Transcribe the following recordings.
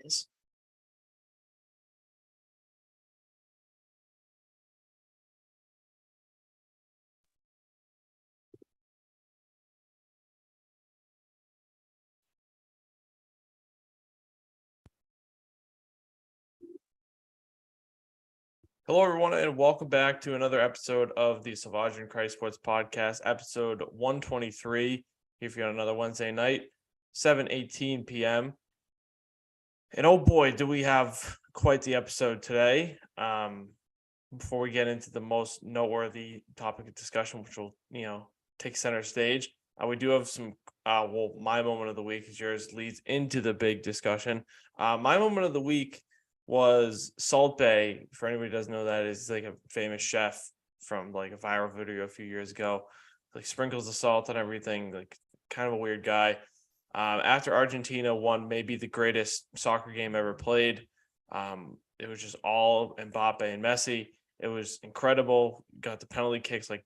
Bengals. Hello, everyone, and welcome back to another episode of the Salvaggio and Cratty Sports Podcast, episode 123. Here for you on another Wednesday night, 7:18 p.m. And oh boy, do we have quite the episode today. Before we get into the most noteworthy topic of discussion, which will, take center stage, we do have some, my moment of the week, as yours leads into the big discussion. My moment of the week was Salt Bae. For anybody who doesn't know, that is like a famous chef from like a viral video a few years ago. Like sprinkles the salt on everything, like kind of a weird guy. After Argentina won maybe the greatest soccer game ever played, it was just all Mbappe and Messi. It was incredible. Got the penalty kicks, like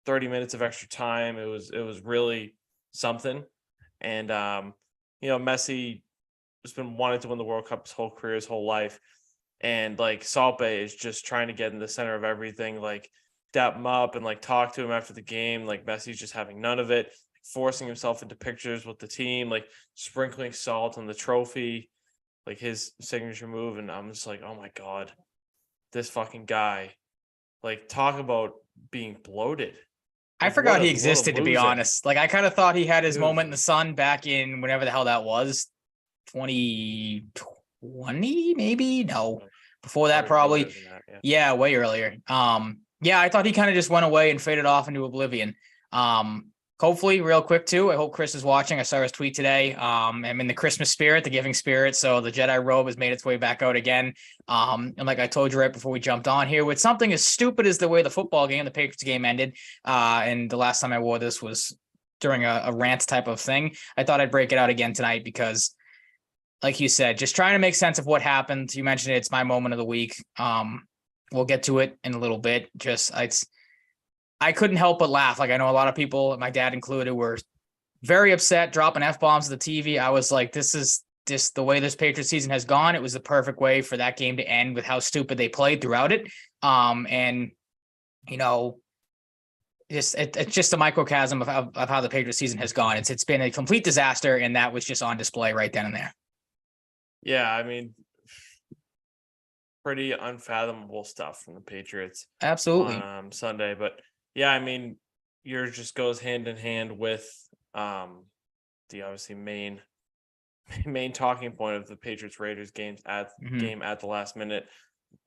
30 minutes of extra time. It was really something. And Messi has been wanting to win the World Cup his whole career, his whole life. And like Salt Bae is just trying to get in the center of everything, like dap him up and like talk to him after the game. Like Messi's just having none of it, forcing himself into pictures with the team, like sprinkling salt on the trophy, like his signature move. And I'm just like, oh my God, this fucking guy, like talk about being bloated. I forgot he existed, to be honest. Like I kind of thought he had his moment in the sun back in whenever the hell that was. 2020, maybe? No. Before that, probably. Yeah, way earlier. I thought he kind of just went away and faded off into oblivion. Hopefully, real quick too, I hope Chris is watching. I saw his tweet today. I'm in the Christmas spirit, the giving spirit. So the Jedi robe has made its way back out again. And like I told you right before we jumped on here, with something as stupid as the way the football game, the Patriots game ended. And the last time I wore this was during a rant type of thing. I thought I'd break it out again tonight because, like you said, just trying to make sense of what happened. You mentioned it's my moment of the week. We'll get to it in a little bit. I couldn't help but laugh. Like I know a lot of people, my dad included, were very upset, dropping F-bombs at the TV. I was like, this is just the way this Patriots season has gone. It was the perfect way for that game to end with how stupid they played throughout it. It's just a microcosm of how the Patriots season has gone. It's been a complete disaster, and that was just on display right then and there. Yeah, I mean, pretty unfathomable stuff from the Patriots. Absolutely. On Sunday. But yeah, I mean, yours just goes hand in hand with the obviously main talking point of the Patriots-Raiders game at the last minute.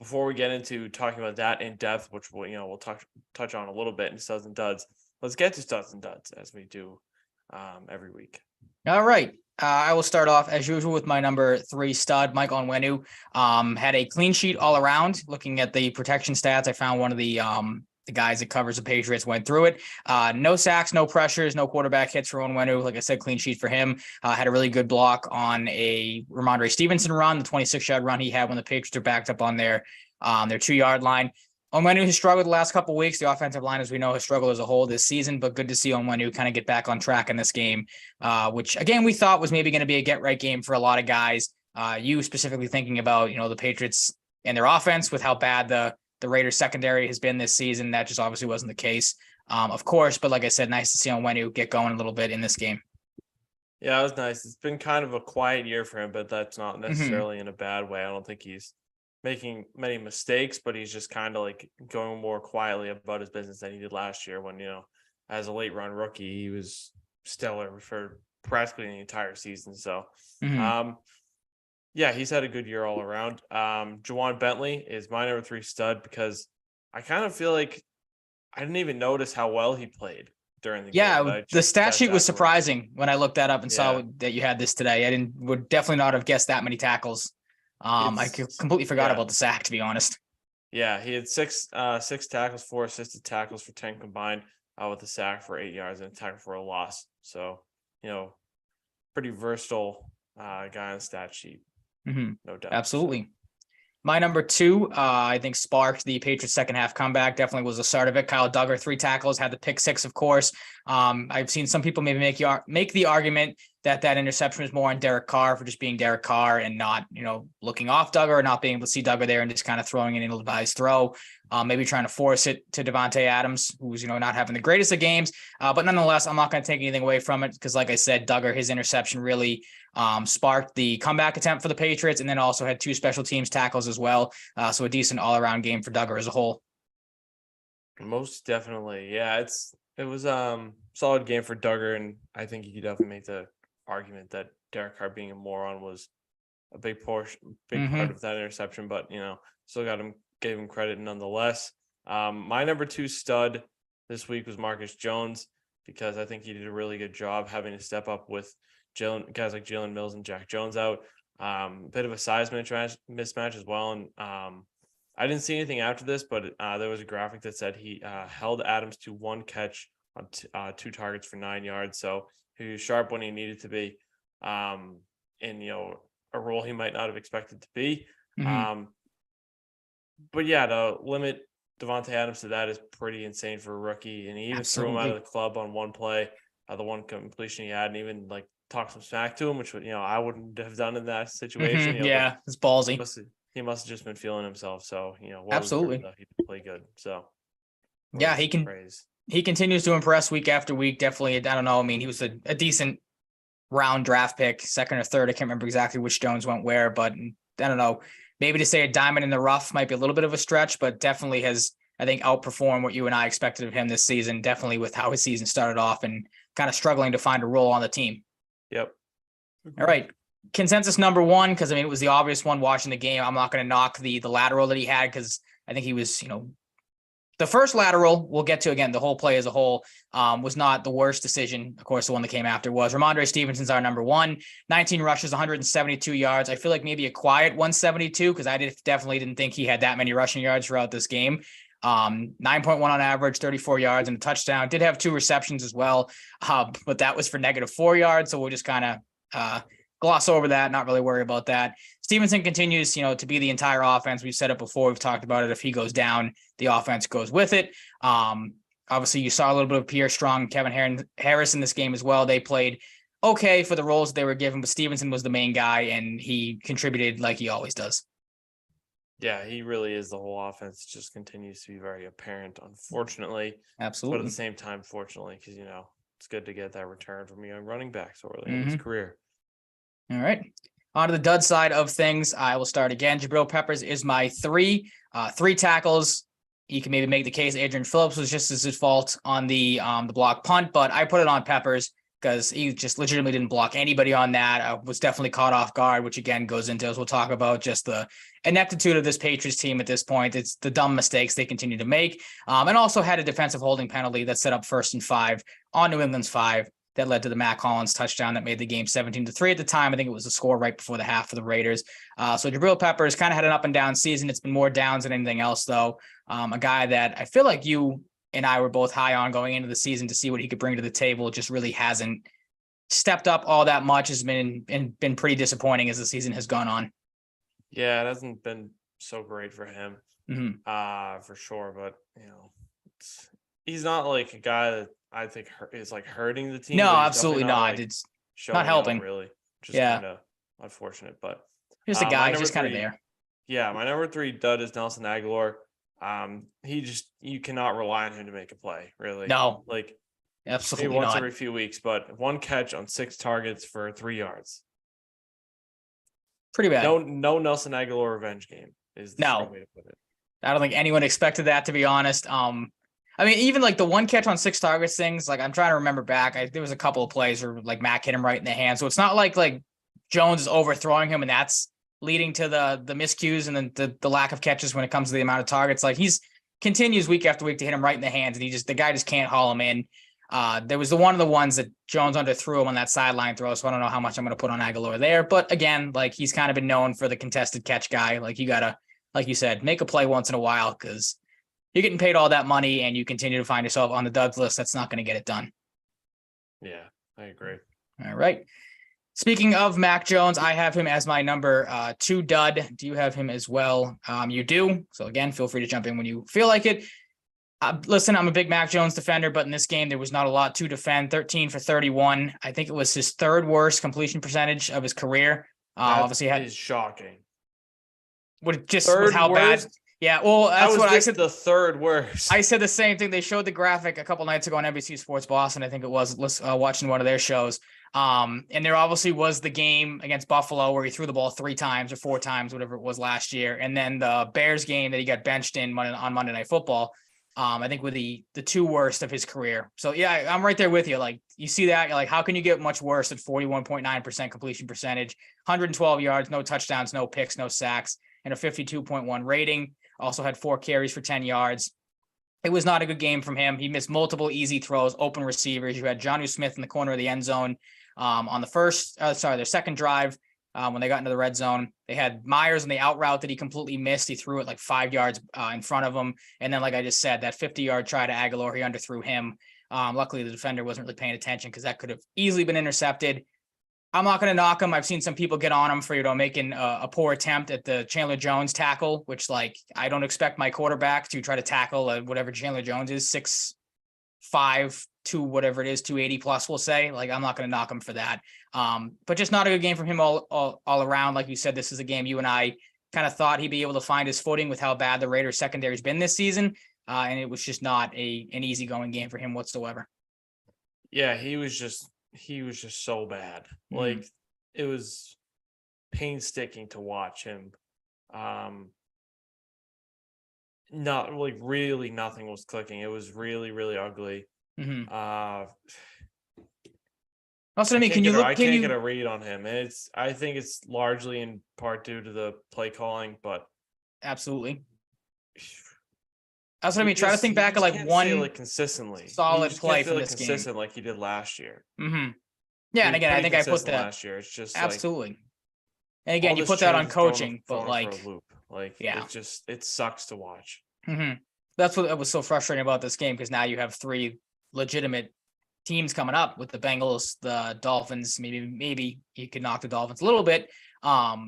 Before we get into talking about that in depth, which we'll touch on a little bit in studs and duds, let's get to studs and duds as we do every week. All right. I will start off as usual with my number 3 stud, Mike Onwenu. Had a clean sheet all around. Looking at the protection stats, I found one of the guys that covers the Patriots went through it. No sacks, no pressures, no quarterback hits for Onwenu. Like I said, clean sheet for him. Had a really good block on a Ramondre Stevenson run, the 26-yard run he had when the Patriots are backed up on their 2-yard line. Onwenu has struggled the last couple of weeks. The offensive line, as we know, has struggled as a whole this season, but good to see Onwenu kind of get back on track in this game, which, again, we thought was maybe going to be a get-right game for a lot of guys. You specifically thinking about, the Patriots and their offense with how bad the Raiders secondary has been this season. That just obviously wasn't the case, of course. But like I said, nice to see Onwenu get going a little bit in this game. Yeah, it was nice. It's been kind of a quiet year for him, but that's not necessarily in a bad way. I don't think he's making many mistakes, but he's just kind of like going more quietly about his business than he did last year when, as a late run rookie, he was stellar for practically the entire season. So, he's had a good year all around. Juwan Bentley is my number 3 stud because I kind of feel like I didn't even notice how well he played during the game. Yeah, the stat sheet was surprising when I looked that up and saw that you had this today. I would definitely not have guessed that many tackles. I completely forgot about the sack, to be honest. Yeah, he had six tackles, 4 assisted tackles for 10 combined, with a sack for 8 yards and a tackle for a loss. So, pretty versatile guy on the stat sheet. No doubt. Absolutely. So. My number 2, I think sparked the Patriots second half comeback. Definitely was the start of it. Kyle Duggar, 3 tackles, had the pick 6, of course. I've seen some people maybe make the argument that interception was more on Derek Carr for just being Derek Carr and not, looking off Duggar or not being able to see Duggar there and just kind of throwing it in by his throw. Maybe trying to force it to Devontae Adams, who's, not having the greatest of games. But nonetheless, I'm not going to take anything away from it because, like I said, Duggar, his interception really sparked the comeback attempt for the Patriots, and then also had 2 special teams tackles as well. So a decent all-around game for Duggar as a whole. Most definitely. Yeah, it was solid game for Duggar, and I think you could definitely make the argument that Derek Carr being a moron was a big part of that interception, but still gave him credit nonetheless. My number 2 stud this week was Marcus Jones, because I think he did a really good job having to step up with guys like Jalen Mills and Jack Jones out. Bit of a size mismatch as well, and I didn't see anything after this, but there was a graphic that said he held Adams to 1 catch on 2 targets for 9 yards. So he was sharp when he needed to be, in a role he might not have expected to be. But yeah, to limit Devontae Adams to that is pretty insane for a rookie. And he even threw him out of the club on one play, the one completion he had, and even talked some smack to him, which I wouldn't have done in that situation. Yeah, it's ballsy. He must have just been feeling himself. So absolutely, he played good. So yeah, he continues to impress week after week. Definitely, I don't know. I mean, he was a decent round draft pick, 2nd or 3rd. I can't remember exactly which Jones went where, but I don't know. Maybe to say a diamond in the rough might be a little bit of a stretch, but definitely has, I think, outperformed what you and I expected of him this season. Definitely with how his season started off and kind of struggling to find a role on the team. Yep. All right. Consensus number 1, because it was the obvious one watching the game. I'm not going to knock the lateral that he had, because I think he was, the first lateral we'll get to, again, the whole play as a whole was not the worst decision. Of course, the one that came after was Ramondre Stevenson's our number 1, 19 rushes, 172 yards. I feel like maybe a quiet 172, because I definitely didn't think he had that many rushing yards throughout this game. 9.1 on average, 34 yards and a touchdown. Did have 2 receptions as well, but that was for -4 yards. So we'll just kind of gloss over that, not really worry about that. Stevenson continues, to be the entire offense. We've said it before. We've talked about it. If he goes down, the offense goes with it. Obviously, you saw a little bit of Pierre Strong, Kevin Harris in this game as well. They played okay for the roles they were given, but Stevenson was the main guy, and he contributed like he always does. Yeah, he really is. The whole offense just continues to be very apparent, unfortunately. Absolutely. But at the same time, fortunately, because, it's good to get that return from a young running back so early in his career. All right. On to the dud side of things. I will start again. Jabril Peppers is my 3. 3 tackles. You can maybe make the case Adrian Phillips was just as his fault on the block punt, but I put it on Peppers because he just legitimately didn't block anybody on that. I was definitely caught off guard, which again goes into, as we'll talk about, just the ineptitude of this Patriots team at this point. It's the dumb mistakes they continue to make. And also had a defensive holding penalty that set up 1st and 5 on New England's 5. That led to the Matt Collins touchdown that made the game 17-3 at the time. I think it was the score right before the half for the Raiders. So Jabril Peppers kind of had an up and down season. It's been more downs than anything else, though. A guy that I feel like you and I were both high on going into the season to see what he could bring to the table. Just really hasn't stepped up all that much. Has been pretty disappointing as the season has gone on. Yeah, it hasn't been so great for him, for sure. But he's not like a guy that I think is hurting the team. No, absolutely not. It's not helping, really. Just kind of unfortunate, but just a guy just kind of there. Yeah, my number 3 dud is Nelson Aguilar. You cannot rely on him to make a play, really. No, absolutely maybe once every few weeks, but 1 catch on 6 targets for 3 yards. Pretty bad. No Nelson Aguilar revenge game is the way to put it. I don't think anyone expected that, to be honest. I mean, even the 1 catch on 6 targets things, I'm trying to remember back. There was a couple of plays where Mac hit him right in the hand. So it's not like Jones is overthrowing him and that's leading to the miscues and then the lack of catches when it comes to the amount of targets. He's continues week after week to hit him right in the hands, and the guy just can't haul him in. There was one of the ones that Jones underthrew him on that sideline throw. So I don't know how much I'm going to put on Aguilar there, but again, he's kind of been known for the contested catch guy. You gotta, like you said, make a play once in a while, because you're getting paid all that money and you continue to find yourself on the duds list. That's not going to get it done. Yeah, I agree. All right. Speaking of Mac Jones, I have him as my number 2 dud. Do you have him as well? You do. So again, feel free to jump in when you feel like it. Listen, I'm a big Mac Jones defender, but in this game, there was not a lot to defend. 13 for 31. I think it was his third worst completion percentage of his career. Obviously, is shocking. With how worst? bad. Yeah, well, that's what I said. The third worst. I said the same thing. They showed the graphic a couple nights ago on NBC Sports Boston. I think it was watching one of their shows. And there obviously was the game against Buffalo where he threw the ball 3 times or 4 times, whatever it was last year. And then the Bears game that he got benched in on Monday Night Football. I think with the 2 worst of his career. So yeah, I'm right there with you. Like you see that, you're like, how can you get much worse at 41.9% completion percentage, 112 yards, no touchdowns, no picks, no sacks, and a 52.1 rating. Also had 4 carries for 10 yards. It was not a good game from him. He missed multiple easy throws, open receivers. You had Jonnu Smith in the corner of the end zone on their second drive. When they got into the red zone, they had Myers on the out route that he completely missed. He threw it like 5 yards in front of him. And then, like I just said, that 50-yard try to Aguilar, he underthrew him. Luckily, the defender wasn't really paying attention because that could have easily been intercepted. I'm not going to knock him. I've seen some people get on him for, making a poor attempt at the Chandler Jones tackle, which, like, I don't expect my quarterback to try to tackle whatever Chandler Jones is, 6'5", whatever it is, 280 plus, we'll say. Like, I'm not going to knock him for that. But just not a good game from him all around. Like you said, this is a game you and I kind of thought he'd be able to find his footing with how bad the Raiders secondary's been this season. And it was just not an easygoing game for him whatsoever. Yeah, he was just so bad. Mm-hmm. Like, it was painstaking to watch him. Not like really nothing was clicking. It was really, really ugly. Mm-hmm. Also, I mean, I can't get a read on him. And I think it's largely in part due to the play calling, but absolutely. Also, I mean, try to think back of like one consistently solid play from this consistent game, like he did last year. Mm-hmm. Yeah, and again, I think I put that last year. It's just absolutely. Like, and again, you put that on coaching, but like, for a loop. Like, yeah, it sucks to watch. Mm-hmm. That's what was so frustrating about this game, because now you have 3 legitimate teams coming up with the Bengals, the Dolphins. Maybe you could knock the Dolphins a little bit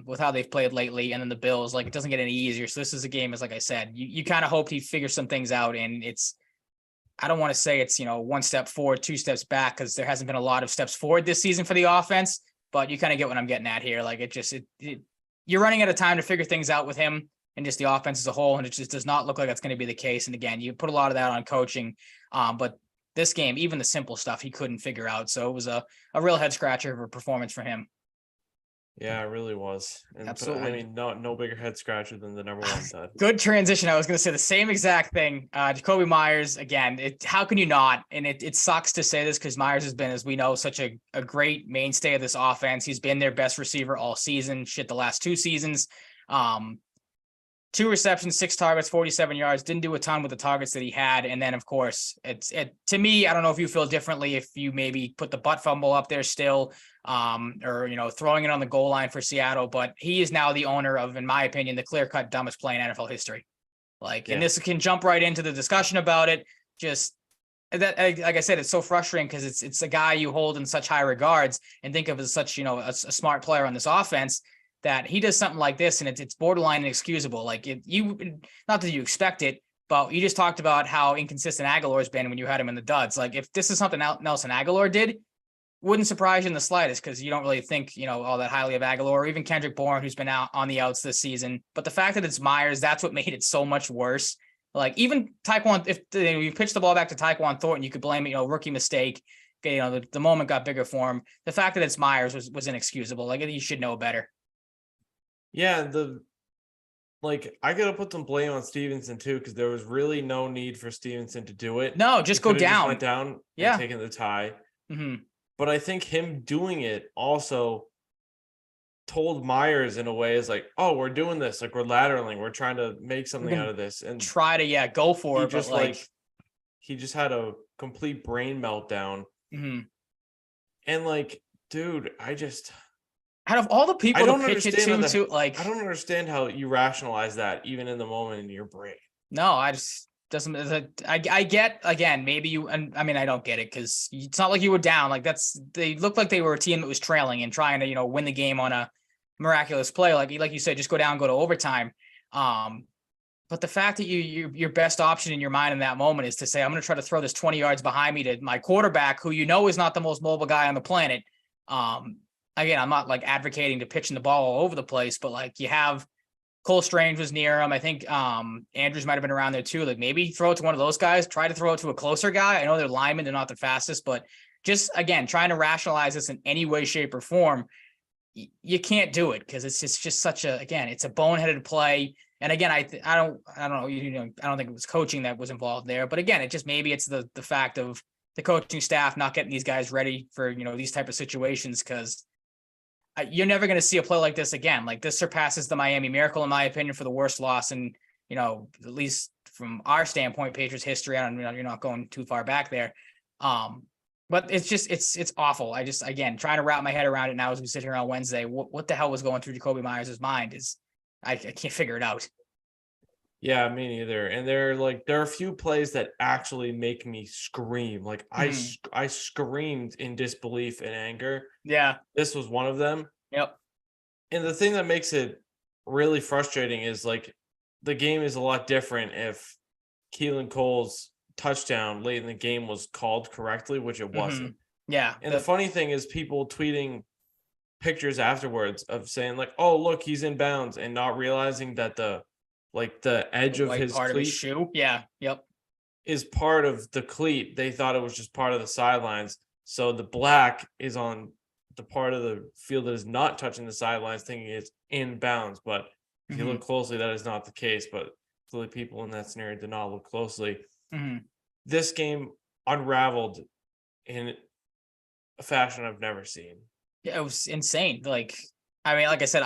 with how they've played lately, and then the Bills. Like, it doesn't get any easier. So this is a game, as like I said, you kind of hope he figures some things out, and I don't want to say it's 1 step forward, 2 steps back, because there hasn't been a lot of steps forward this season for the offense. But you kind of get what I'm getting at here. Like, you're running out of time to figure things out with him and just the offense as a whole, and it just does not look like that's going to be the case. And again, you put a lot of that on coaching, but this game, even the simple stuff, he couldn't figure out. So it was a real head scratcher of a performance for him. Yeah, it really was. And absolutely. I mean, no bigger head scratcher than the number 1 stud. Good transition. I was going to say the same exact thing. Jacoby Myers, again, how can you not? And it sucks to say this, because Myers has been, as we know, such a great mainstay of this offense. He's been their best receiver all season, the last 2 seasons. 2 receptions, 6 targets, 47 yards. Didn't do a ton with the targets that he had. And then, of course, to me, I don't know if you feel differently, if you maybe put the butt fumble up there still, or, throwing it on the goal line for Seattle. But he is now the owner of, in my opinion, the clear-cut dumbest play in NFL history. Like, yeah. And this can jump right into the discussion about it. Just that, like I said, it's so frustrating, because it's a guy you hold in such high regards and think of as such, a smart player on this offense, that he does something like this, and it's borderline inexcusable. Like, not that you expect it, but you just talked about how inconsistent Aguilar's been when you had him in the duds. Like, if this is something Nelson Aguilar did, wouldn't surprise you in the slightest, because you don't really think, all that highly of Aguilar, or even Kendrick Bourne, who's been out on the outs this season. But the fact that it's Myers, that's what made it so much worse. Like, even Tyquan, if you pitch the ball back to Tyquan Thornton, you could blame it, rookie mistake. Okay, the moment got bigger for him. The fact that it's Myers was inexcusable. Like, you should know better. Yeah, I gotta put some blame on Stevenson too, because there was really no need for Stevenson to do it. No, just go down. Just went down, yeah, and taking the tie. Mm-hmm. But I think him doing it also told Myers in a way is like, oh, we're doing this, like, we're lateraling, we're trying to make something out of this, and try to go for it. Just he just had a complete brain meltdown. Mm-hmm. And dude, out of all the people to pitch it to, I don't understand how you rationalize that even in the moment in your brain. No, I just doesn't. I get, again, maybe you, and I mean, I don't get it, because it's not like you were down. Like, they looked like they were a team that was trailing and trying to, win the game on a miraculous play. Like you said, just go down, go to overtime. But the fact that your best option in your mind in that moment is to say, I'm going to try to throw this 20 yards behind me to my quarterback, who is not the most mobile guy on the planet. Again, I'm not like advocating to pitching the ball all over the place, but like you have Cole Strange was near him. I think Andrews might have been around there too. Like maybe throw it to one of those guys. Try to throw it to a closer guy. I know they're linemen; they're not the fastest, but just again trying to rationalize this in any way, shape, or form, you can't do it because it's just such a it's a boneheaded play. And again, I don't know, I don't think it was coaching that was involved there. But again, maybe it's the fact of the coaching staff not getting these guys ready for these type of situations, because you're never going to see a play like this again. Like this surpasses the Miami Miracle, in my opinion, for the worst loss in, at least from our standpoint, Patriots history. I don't, you're not going too far back there. But it's just, it's awful. Again, trying to wrap my head around it now as we sit here on Wednesday, what the hell was going through Jacoby Myers' mind is I can't figure it out. Yeah, me neither. And there are a few plays that actually make me scream. Like I screamed in disbelief and anger. Yeah. This was one of them. Yep. And the thing that makes it really frustrating is like the game is a lot different if Keelan Cole's touchdown late in the game was called correctly, which it wasn't. Yeah. And the funny thing is people tweeting pictures afterwards of saying like, oh, look, he's in bounds, and not realizing that the edge of his cleat, shoe. Yeah. Yep. is part of the cleat. They thought it was just part of the sidelines. So the black is on the part of the field that is not touching the sidelines, thinking it's in bounds. But if you look closely, that is not the case. But clearly people in that scenario did not look closely. This game unraveled in a fashion I've never seen. Yeah, it was insane. Like I said,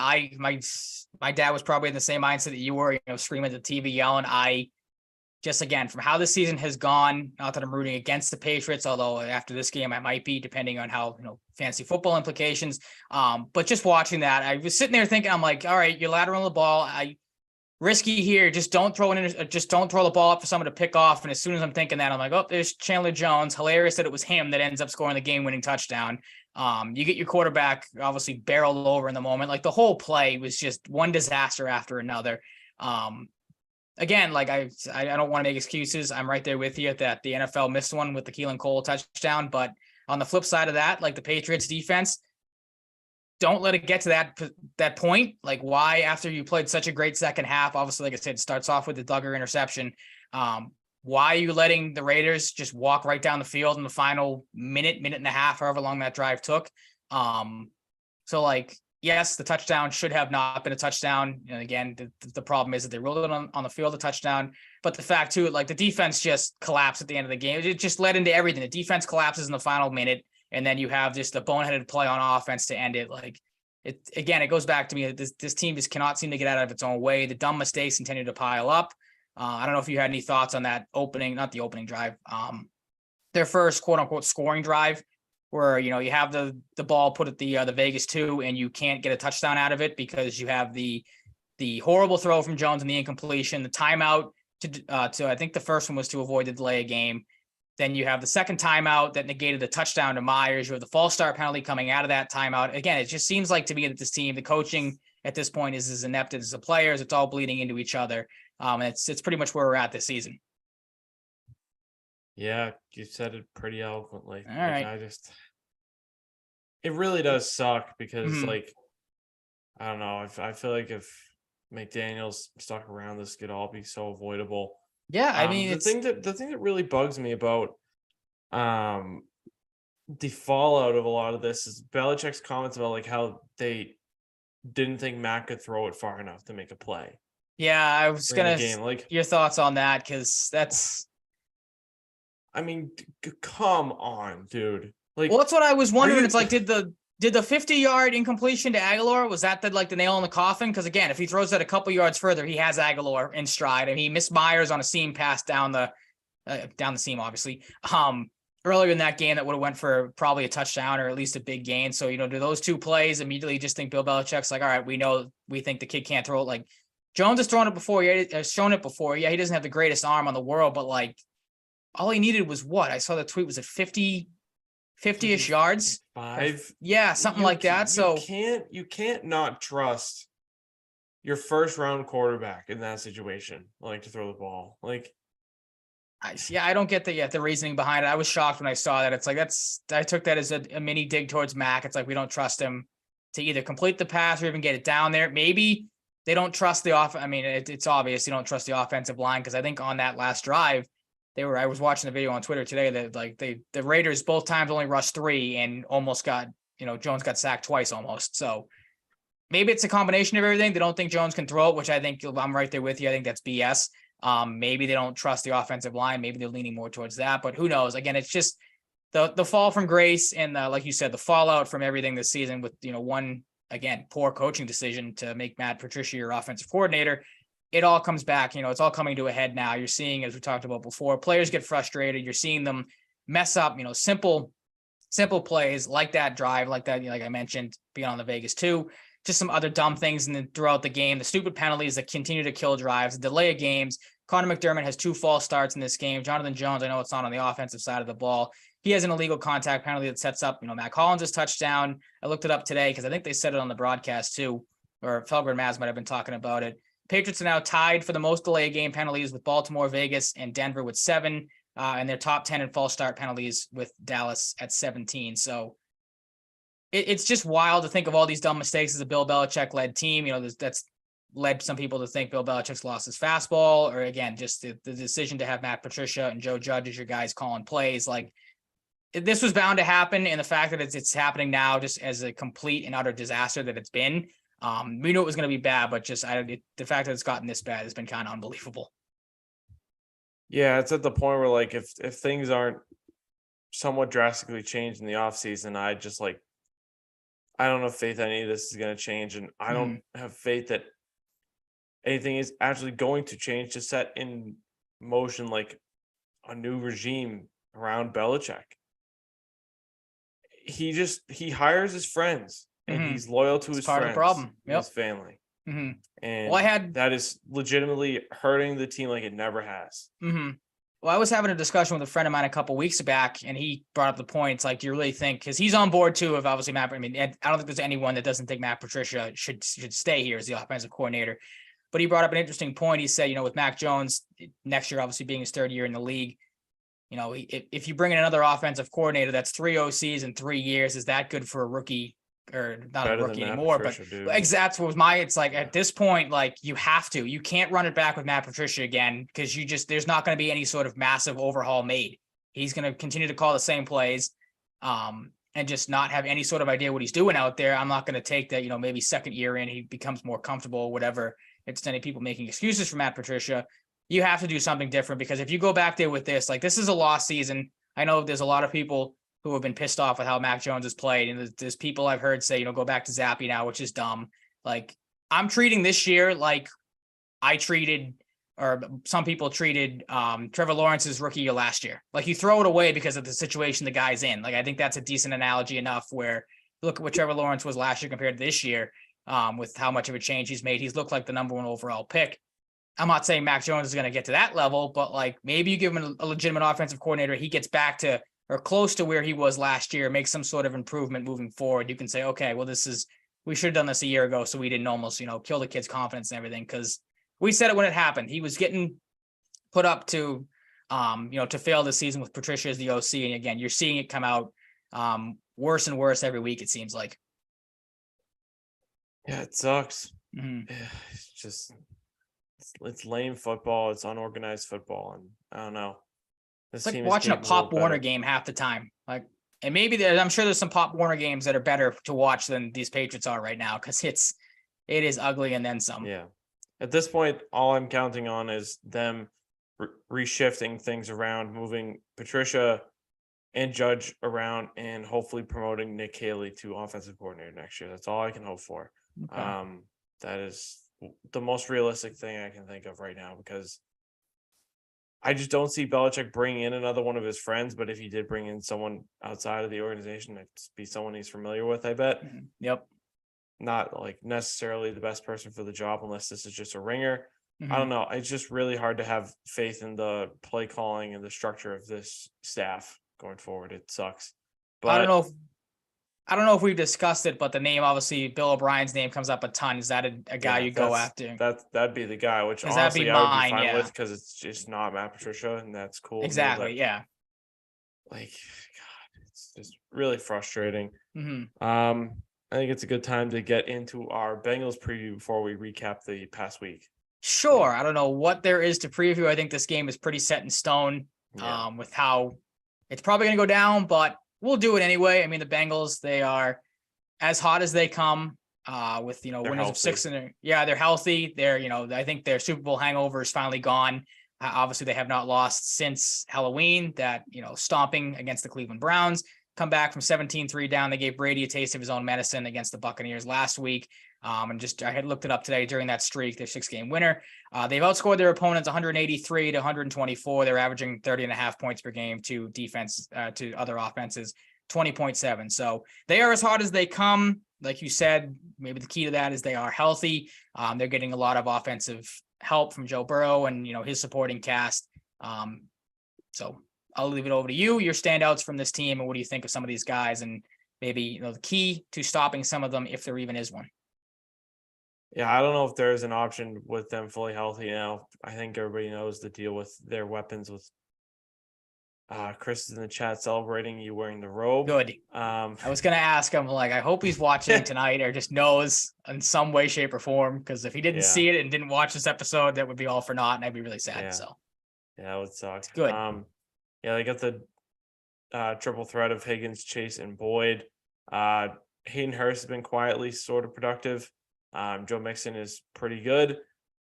my dad was probably in the same mindset that you were, screaming at the TV, yelling. I just, again, from how the season has gone, not that I'm rooting against the Patriots, although after this game I might be, depending on how, fantasy football implications. But just watching that, I was sitting there thinking, I'm like, all right, you're lateral the ball. Risky here. Just don't throw the ball up for someone to pick off. And as soon as I'm thinking that, I'm like, oh, there's Chandler Jones. Hilarious that it was him that ends up scoring the game-winning touchdown. You get your quarterback obviously barreled over in the moment. Like the whole play was just one disaster after another. Again, like I don't want to make excuses. I'm right there with you that the NFL missed one with the Keelan Cole touchdown. But on the flip side of that, like the Patriots defense, don't let it get to that point. Like why, after you played such a great second half, obviously, like I said, it starts off with the Duggar interception. Why are you letting the Raiders just walk right down the field in the final minute and a half, however long that drive took? So like, yes, the touchdown should have not been a touchdown. And again, the problem is that they ruled it on the field a touchdown. But the fact too, like the defense just collapsed at the end of the game. It just led into everything. The defense collapses in the final minute. And then you have just a boneheaded play on offense to end it. Like it goes back to me. This team just cannot seem to get out of its own way. The dumb mistakes continue to pile up. I don't know if you had any thoughts on that not the opening drive, their first quote unquote scoring drive, where, you have the ball put at the Vegas 2 and you can't get a touchdown out of it because you have the horrible throw from Jones and the incompletion, the timeout to I think the first one was to avoid the delay of game. Then you have the second timeout that negated the touchdown to Myers. You have the false start penalty coming out of that timeout. Again, it just seems like to me that this team, the coaching at this point is as inept as the players. It's all bleeding into each other. It's pretty much where we're at this season. Yeah, you said it pretty eloquently. All right. It really does suck because like, I don't know. I feel like if McDaniels stuck around, this could all be so avoidable. Yeah, I mean, the thing that really bugs me about the fallout of a lot of this is Belichick's comments about like how they didn't think Matt could throw it far enough to make a play. Yeah, I was gonna like your thoughts on that, because that's. I mean, come on, dude. Like, well, that's what I was wondering. It's like, did the 50-yard incompletion to Aguilar, was that the nail in the coffin? Because again, if he throws that a couple yards further, he has Aguilar in stride, and he missed Myers on a seam pass down the seam, obviously. Earlier in that game, that would have went for probably a touchdown or at least a big gain. So, do those two plays immediately just think Bill Belichick's like, all right, we think the kid can't throw it. Like Jones has thrown it before. He has shown it before. Yeah, he doesn't have the greatest arm on the world, but like all he needed was what? I saw the tweet, was it 50-ish yards? 5. Yeah, something like that. So you can't not trust your first round quarterback in that situation, like to throw the ball. Like, I don't get the reasoning behind it. I was shocked when I saw that. It's like, I took that as a mini dig towards Mac. It's like, we don't trust him to either complete the pass or even get it down there. Maybe they don't trust the I mean, it's obvious you don't trust the offensive line, because I think on that last drive, I was watching the video on Twitter today that like the Raiders both times only rushed 3 and almost got, Jones got sacked twice almost. So maybe it's a combination of everything. They don't think Jones can throw it, which I think I'm right there with you. I think that's BS. Maybe they don't trust the offensive line. Maybe they're leaning more towards that, but who knows? Again, it's just the fall from grace and like you said, the fallout from everything this season with, one, again, poor coaching decision to make Matt Patricia your offensive coordinator. It all comes back, it's all coming to a head now. You're seeing, as we talked about before, players get frustrated. You're seeing them mess up, simple plays like that drive, like that, like I mentioned, being on the Vegas 2, just some other dumb things throughout the game, the stupid penalties that continue to kill drives, the delay of games. Connor McDermott has 2 false starts in this game. Jonathan Jones, I know it's not on the offensive side of the ball. He has an illegal contact penalty that sets up, Matt Collins' touchdown. I looked it up today because I think they said it on the broadcast too, or Felger and Maz might have been talking about it. Patriots are now tied for the most delay game penalties with Baltimore, Vegas, and Denver with 7, and their top 10 in false start penalties with Dallas at 17. So it's just wild to think of all these dumb mistakes as a Bill Belichick-led team. That's led some people to think Bill Belichick's lost his fastball, or again, just the decision to have Matt Patricia and Joe Judge as your guys calling plays. Like, this was bound to happen, and the fact that it's happening now just as a complete and utter disaster that it's been. We knew it was going to be bad, but just the fact that it's gotten this bad has been kind of unbelievable. Yeah, it's at the point where, like, if things aren't somewhat drastically changed in the offseason, I don't have faith that any of this is going to change, and I don't have faith that anything is actually going to change to set in motion like a new regime around Belichick. He hires his friends, and he's loyal to his friends, problem. Yep. His family. Mm-hmm. And that is legitimately hurting the team like it never has. Mm-hmm. Well, I was having a discussion with a friend of mine a couple of weeks back, and he brought up the point. It's like, do you really think, because he's on board too of obviously Matt, I mean, I don't think there's anyone that doesn't think Matt Patricia should stay here as the offensive coordinator. But he brought up an interesting point. He said, with Mac Jones next year, obviously being his 3rd year in the league, if you bring in another offensive coordinator, that's 3 OCs in 3 years. Is that good for a rookie? Or not better a rookie anymore, Patricia, but that's what was it's like, at this point, like, you can't run it back with Matt Patricia again, because there's not going to be any sort of massive overhaul made. He's going to continue to call the same plays, and just not have any sort of idea what he's doing out there. I'm not going to take that, maybe 2nd year in, he becomes more comfortable, whatever. It's any people making excuses for Matt Patricia. You have to do something different, because if you go back there with this, like, this is a lost season. I know there's a lot of people who have been pissed off with how Mac Jones has played. And there's people I've heard say, go back to Zappy now, which is dumb. Like, I'm treating this year like I treated, or some people treated, Trevor Lawrence's rookie year last year. Like, you throw it away because of the situation the guy's in. Like, I think that's a decent analogy enough, where look at what Trevor Lawrence was last year compared to this year, with how much of a change he's made. He's looked like the number 1 overall pick. I'm not saying Mac Jones is going to get to that level, but like, maybe you give him a legitimate offensive coordinator, he gets back to or close to where he was last year, make some sort of improvement moving forward. You can say, okay, well, we should have done this a year ago, so we didn't almost, kill the kid's confidence and everything. Because we said it when it happened. He was getting put up to, to fail this season with Patricia as the OC. And again, you're seeing it come out worse and worse every week, it seems like. Yeah, it sucks. It's just, it's lame football. It's unorganized football. And I don't know. It's like watching a Pop Warner game half the time. Like, and maybe I'm sure there's some Pop Warner games that are better to watch than these Patriots are right now, because it is ugly and then some. Yeah. At this point, all I'm counting on is them reshifting things around, moving Patricia and Judge around, and hopefully promoting Nick Haley to offensive coordinator next year. That's all I can hope for. Okay. That is the most realistic thing I can think of right now, because I just don't see Belichick bringing in another one of his friends. But if he did bring in someone outside of the organization, it'd be someone he's familiar with, I bet. Yep. Not like necessarily the best person for the job, unless this is just a ringer. I don't know. It's just really hard to have faith in the play calling and the structure of this staff going forward. It sucks. But I don't know if I don't know if we've discussed it, but the name, obviously, Bill O'Brien's name comes up a ton. Is that a guy you go after? That'd be the guy, which Because that'd be honestly I would be mine, fine yeah. with because it's just not Matt Patricia, and that's cool. with me, Exactly, but yeah. like, God, it's just really frustrating. Mhm. I think it's a good time to get into our Bengals preview before we recap the past week. Sure. I don't know what there is to preview. I think this game is pretty set in stone Yeah. with how it's probably going to go down, but we'll do it anyway. I mean, the Bengals, they are as hot as they come with, They're winners of healthy. 6. Yeah, they're healthy. They're, I think their Super Bowl hangover is finally gone. Obviously, they have not lost since Halloween, that, stomping against the Cleveland Browns. Come back from 17-3 down. They gave Brady a taste of his own medicine against the Buccaneers last week. And I had looked it up today during that streak, their 6-game winner. They've outscored their opponents 183 to 124. They're averaging 30.5 points per game to defense, to other offenses, 20.7. So they are as hot as they come. Like you said, maybe the key to that is they are healthy. They're getting a lot of offensive help from Joe Burrow and, his supporting cast. So I'll leave it over to you, your standouts from this team, and what do you think of some of these guys, and maybe, the key to stopping some of them, if there even is one. Yeah, I don't know if there's an option with them fully healthy now. I think everybody knows the deal with their weapons. With Chris is in the chat celebrating you wearing the robe. Good. I was gonna ask him, like, I hope he's watching tonight or just knows in some way, shape, or form. Because if he didn't see it and didn't watch this episode, that would be all for naught, and I'd be really sad. Yeah. So yeah, it would suck. it's good. Yeah, they got the triple threat of Higgins, Chase, and Boyd. Hayden Hurst has been quietly sort of productive. Joe Mixon is pretty good.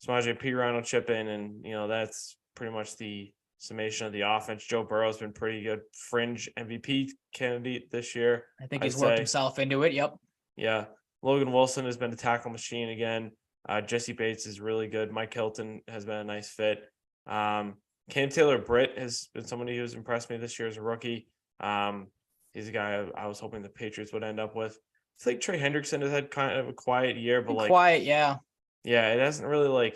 Samaje Perine will chip in, and that's pretty much the summation of the offense. Joe Burrow's been pretty good, fringe MVP candidate this year. I think he's worked himself into it. Yep. Yeah, Logan Wilson has been a tackle machine again. Jesse Bates is really good. Mike Hilton has been a nice fit. Cam Taylor-Britt has been somebody who's impressed me this year as a rookie. He's a guy I was hoping the Patriots would end up with. I think Trey Hendrickson has had kind of a quiet year, but quiet, yeah. Yeah, it hasn't really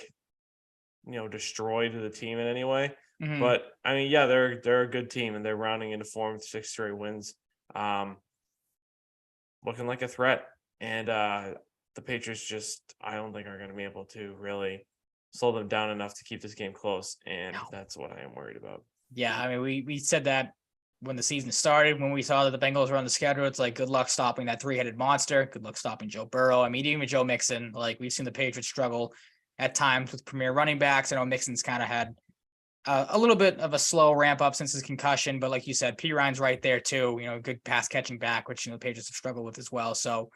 destroyed the team in any way. Mm-hmm. But I mean, yeah, they're a good team, and they're rounding into form with 6 straight wins. Looking like a threat. And the Patriots I don't think are going to be able to really slow them down enough to keep this game close, and that's what I am worried about. Yeah, I mean, we said that when the season started, when we saw that the Bengals were on the schedule. It's like, good luck stopping that 3-headed monster. Good luck stopping Joe Burrow. I mean, even Joe Mixon, like, we've seen the Patriots struggle at times with premier running backs. I know Mixon's kind of had a little bit of a slow ramp up since his concussion, but like you said, Perine's right there too, good pass catching back, which, the Patriots have struggled with as well. So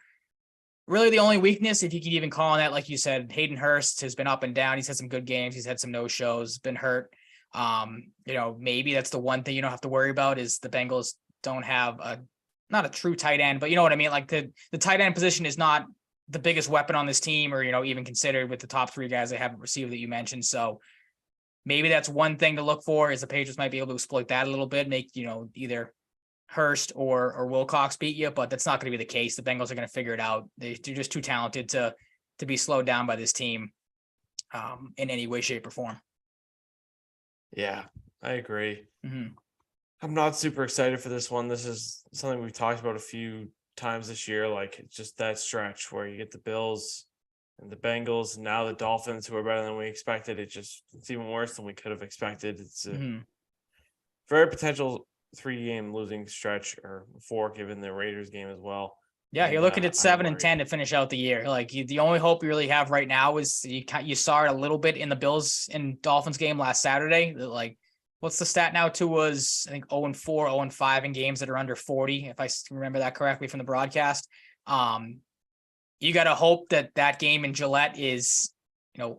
really the only weakness, if you could even call on that, like you said, Hayden Hurst has been up and down. He's had some good games. He's had some no-shows, been hurt. Maybe that's the one thing you don't have to worry about is the Bengals don't have not a true tight end, but you know what I mean? Like the tight end position is not the biggest weapon on this team, or, even considered with the top 3 guys they haven't received that you mentioned. So maybe that's one thing to look for, is the Patriots might be able to exploit that a little bit, make, either Hurst or Wilcox beat you, but that's not going to be the case. The Bengals are going to figure it out. They're just too talented to be slowed down by this team in any way, shape, or form. Yeah, I agree. Mm-hmm. I'm not super excited for this one. This is something we've talked about a few times this year. Like, it's just that stretch where you get the Bills and the Bengals, and now the Dolphins, who are better than we expected. It's even worse than we could have expected. It's a very potential 3-game losing stretch, or 4, given the Raiders game as well. Yeah, you're looking at 7-10 to finish out the year. Like, the only hope you really have right now is you saw it a little bit in the Bills and Dolphins game last Saturday. Like, what's the stat now? Was, I think, 0-4, 0-5 in games that are under 40, if I remember that correctly from the broadcast. You got to hope that game in Gillette is,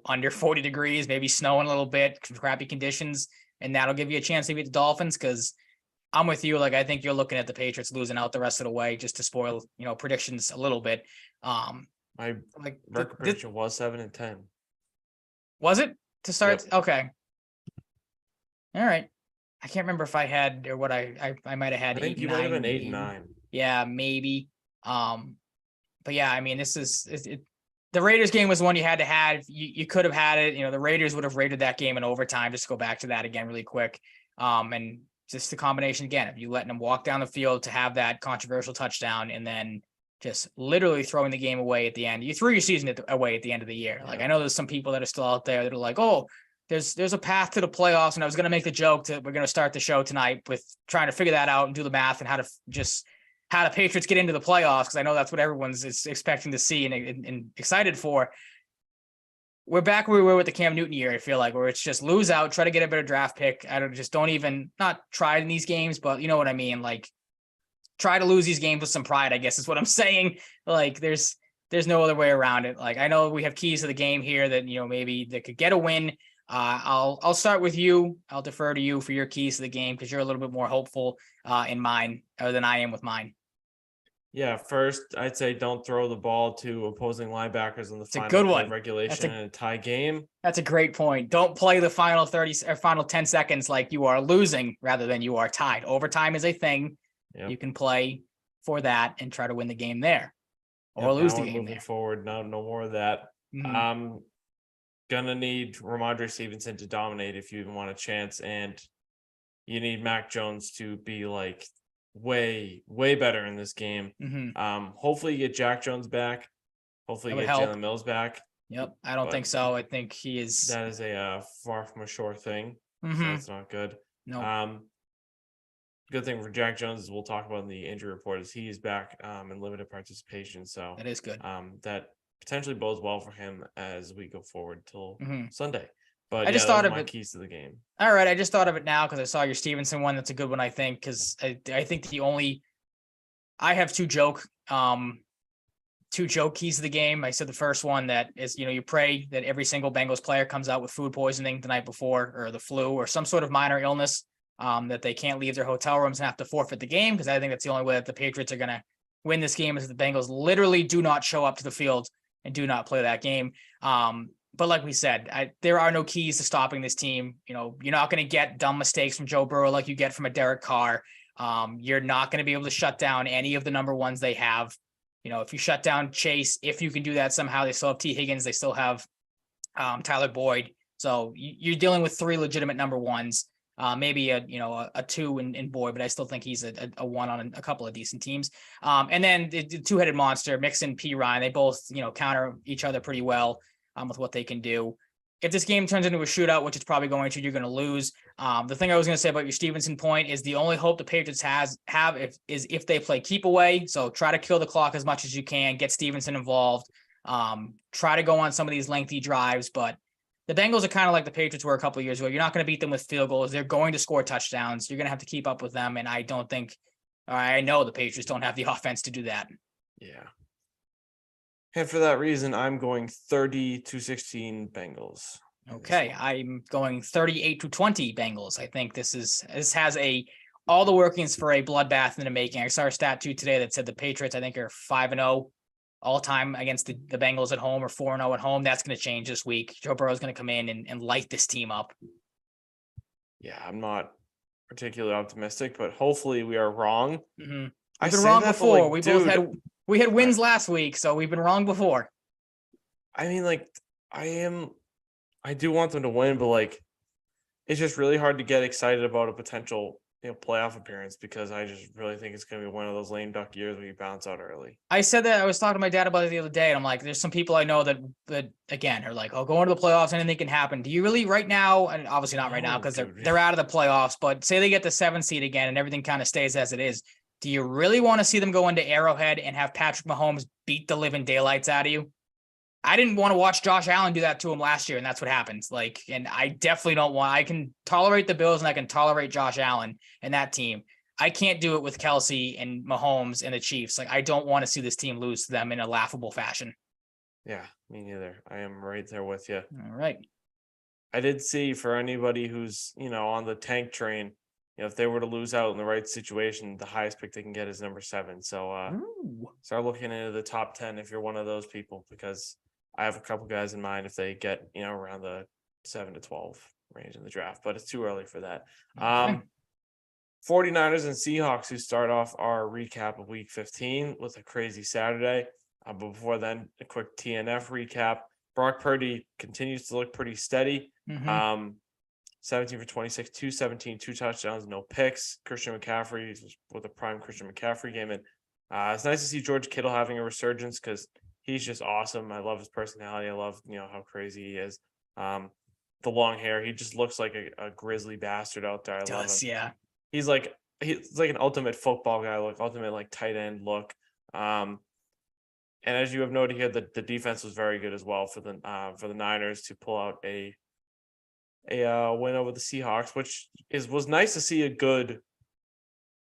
under 40 degrees, maybe snowing a little bit, crappy conditions, and that'll give you a chance to beat the Dolphins. Because I'm with you. Like, I think you're looking at the Patriots losing out the rest of the way, just to spoil, predictions a little bit. My record prediction was 7-10. Was it to start? Yep. Okay. All right. I can't remember if I had, or what I might have had. I think you might have been 8-9. Yeah, maybe. But yeah, I mean, this is the Raiders game was one you had to have. You could have had it. The Raiders would have raided that game in overtime. Just to go back to that again really quick. And just the combination again of you letting him walk down the field to have that controversial touchdown and then just literally throwing the game away at the end. You threw your season away at the end of the year. Like I know there's some people that are still out there that are like, oh, there's a path to the playoffs. And I was going to make the joke that we're going to start the show tonight with trying to figure that out and do the math and how the Patriots get into the playoffs. Cause I know that's what everyone's is expecting to see and excited for. We're back where we were with the Cam Newton year. I feel like where it's just lose out, try to get a better draft pick. Don't even not try in these games, but you know what I mean? Like try to lose these games with some pride, I guess is what I'm saying. Like there's no other way around it. Like I know we have keys to the game here that, maybe they could get a win. I'll start with you. I'll defer to you for your keys to the game because you're a little bit more hopeful in mine than I am with mine. Yeah, first I'd say don't throw the ball to opposing linebackers in the final good one. Regulation in a tie game. That's a great point. Don't play the final 30 or final 10 seconds like you are losing rather than you are tied. Overtime is a thing. Yep. You can play for that and try to win the game there or lose the game moving there. Forward, no more of that. Mm-hmm. Gonna need Ramondre Stevenson to dominate if you even want a chance, and you need Mac Jones to be like way better in this game. Mm-hmm. Hopefully you get Jack Jones back. Hopefully you get Jalen Mills back. Yep, I don't think so. I think he is. That is a far from a sure thing. Mm-hmm. So that's not good. No. Good thing for Jack Jones is we'll talk about in the injury report is he is back in limited participation. So that is good. That potentially bodes well for him as we go forward till Sunday. But I just thought of my keys to the game. All right, I just thought of it now because I saw your Stevenson one. That's a good one, I think, because I think I have two joke keys to the game. I said the first one that is, you pray that every single Bengals player comes out with food poisoning the night before or the flu or some sort of minor illness, that they can't leave their hotel rooms and have to forfeit the game, because I think that's the only way that the Patriots are going to win this game is if the Bengals literally do not show up to the field and do not play that game. But like we said, there are no keys to stopping this team. You're not going to get dumb mistakes from Joe Burrow like you get from a Derek Carr. You're not going to be able to shut down any of the number ones they have. If you shut down Chase, if you can do that somehow, they still have T. Higgins. They still have Tyler Boyd. So you're dealing with three legitimate number ones. Maybe a two in Boyd, but I still think he's a one on a couple of decent teams. And then the two-headed monster, Mixon, P. Ryan, they both, counter each other pretty well with what they can do. If this game turns into a shootout, which it's probably going to, you're going to lose. The thing I was going to say about your Stevenson point is the only hope the Patriots have is if they play keep away. So try to kill the clock as much as you can, get Stevenson involved, try to go on some of these lengthy drives, but the Bengals are kind of like the Patriots were a couple of years ago. You're not going to beat them with field goals. They're going to score touchdowns. You're going to have to keep up with them. And I know the Patriots don't have the offense to do that. Yeah. And for that reason, I'm going 30-16 Bengals. Okay. I'm going 38-20 Bengals. I think this has all the workings for a bloodbath in the making. I saw a stat too today that said the Patriots, I think, are 5-0 all time against the Bengals at home, or 4-0 at home. That's going to change this week. Joe Burrow is going to come in and light this team up. Yeah, I'm not particularly optimistic, but hopefully we are wrong. Mm-hmm. We've been wrong before. We had wins last week, so we've been wrong before. I mean, I do want them to win, but it's just really hard to get excited about a potential playoff appearance because I just really think it's going to be one of those lame duck years where you bounce out early. I said that. I was talking to my dad about it the other day, and I'm like, there's some people I know that again are like, oh, go into the playoffs, anything can happen. Do you really right now? And obviously not right now because they're out of the playoffs, but say they get the 7th seed again and everything kind of stays as it is. Do you really want to see them go into Arrowhead and have Patrick Mahomes beat the living daylights out of you? I didn't want to watch Josh Allen do that to him last year, and that's what happens. And I definitely don't want. I can tolerate the Bills and I can tolerate Josh Allen and that team. I can't do it with Kelsey and Mahomes and the Chiefs. I don't want to see this team lose to them in a laughable fashion. Yeah, me neither. I am right there with you. All right. I did see for anybody who's on the tank train, if they were to lose out in the right situation, the highest pick they can get is number 7. So start looking into the top 10 if you're one of those people, because I have a couple guys in mind if they get, around the 7 to 12 range in the draft, but it's too early for that. Okay. 49ers and Seahawks, who start off our recap of week 15 with a crazy Saturday. But before then, a quick TNF recap. Brock Purdy continues to look pretty steady. Mm-hmm. 17 for 26, 217, 2 touchdowns, no picks. Christian McCaffrey with a prime Christian McCaffrey game. And it's nice to see George Kittle having a resurgence because he's just awesome. I love his personality. I love, how crazy he is. The long hair. He just looks like a grizzly bastard out there. I love him. Yeah. He's like an ultimate football guy look, ultimate like tight end look. And as you have noted here, the defense was very good as well for the Niners to pull out a win over the Seahawks, which was nice to see a good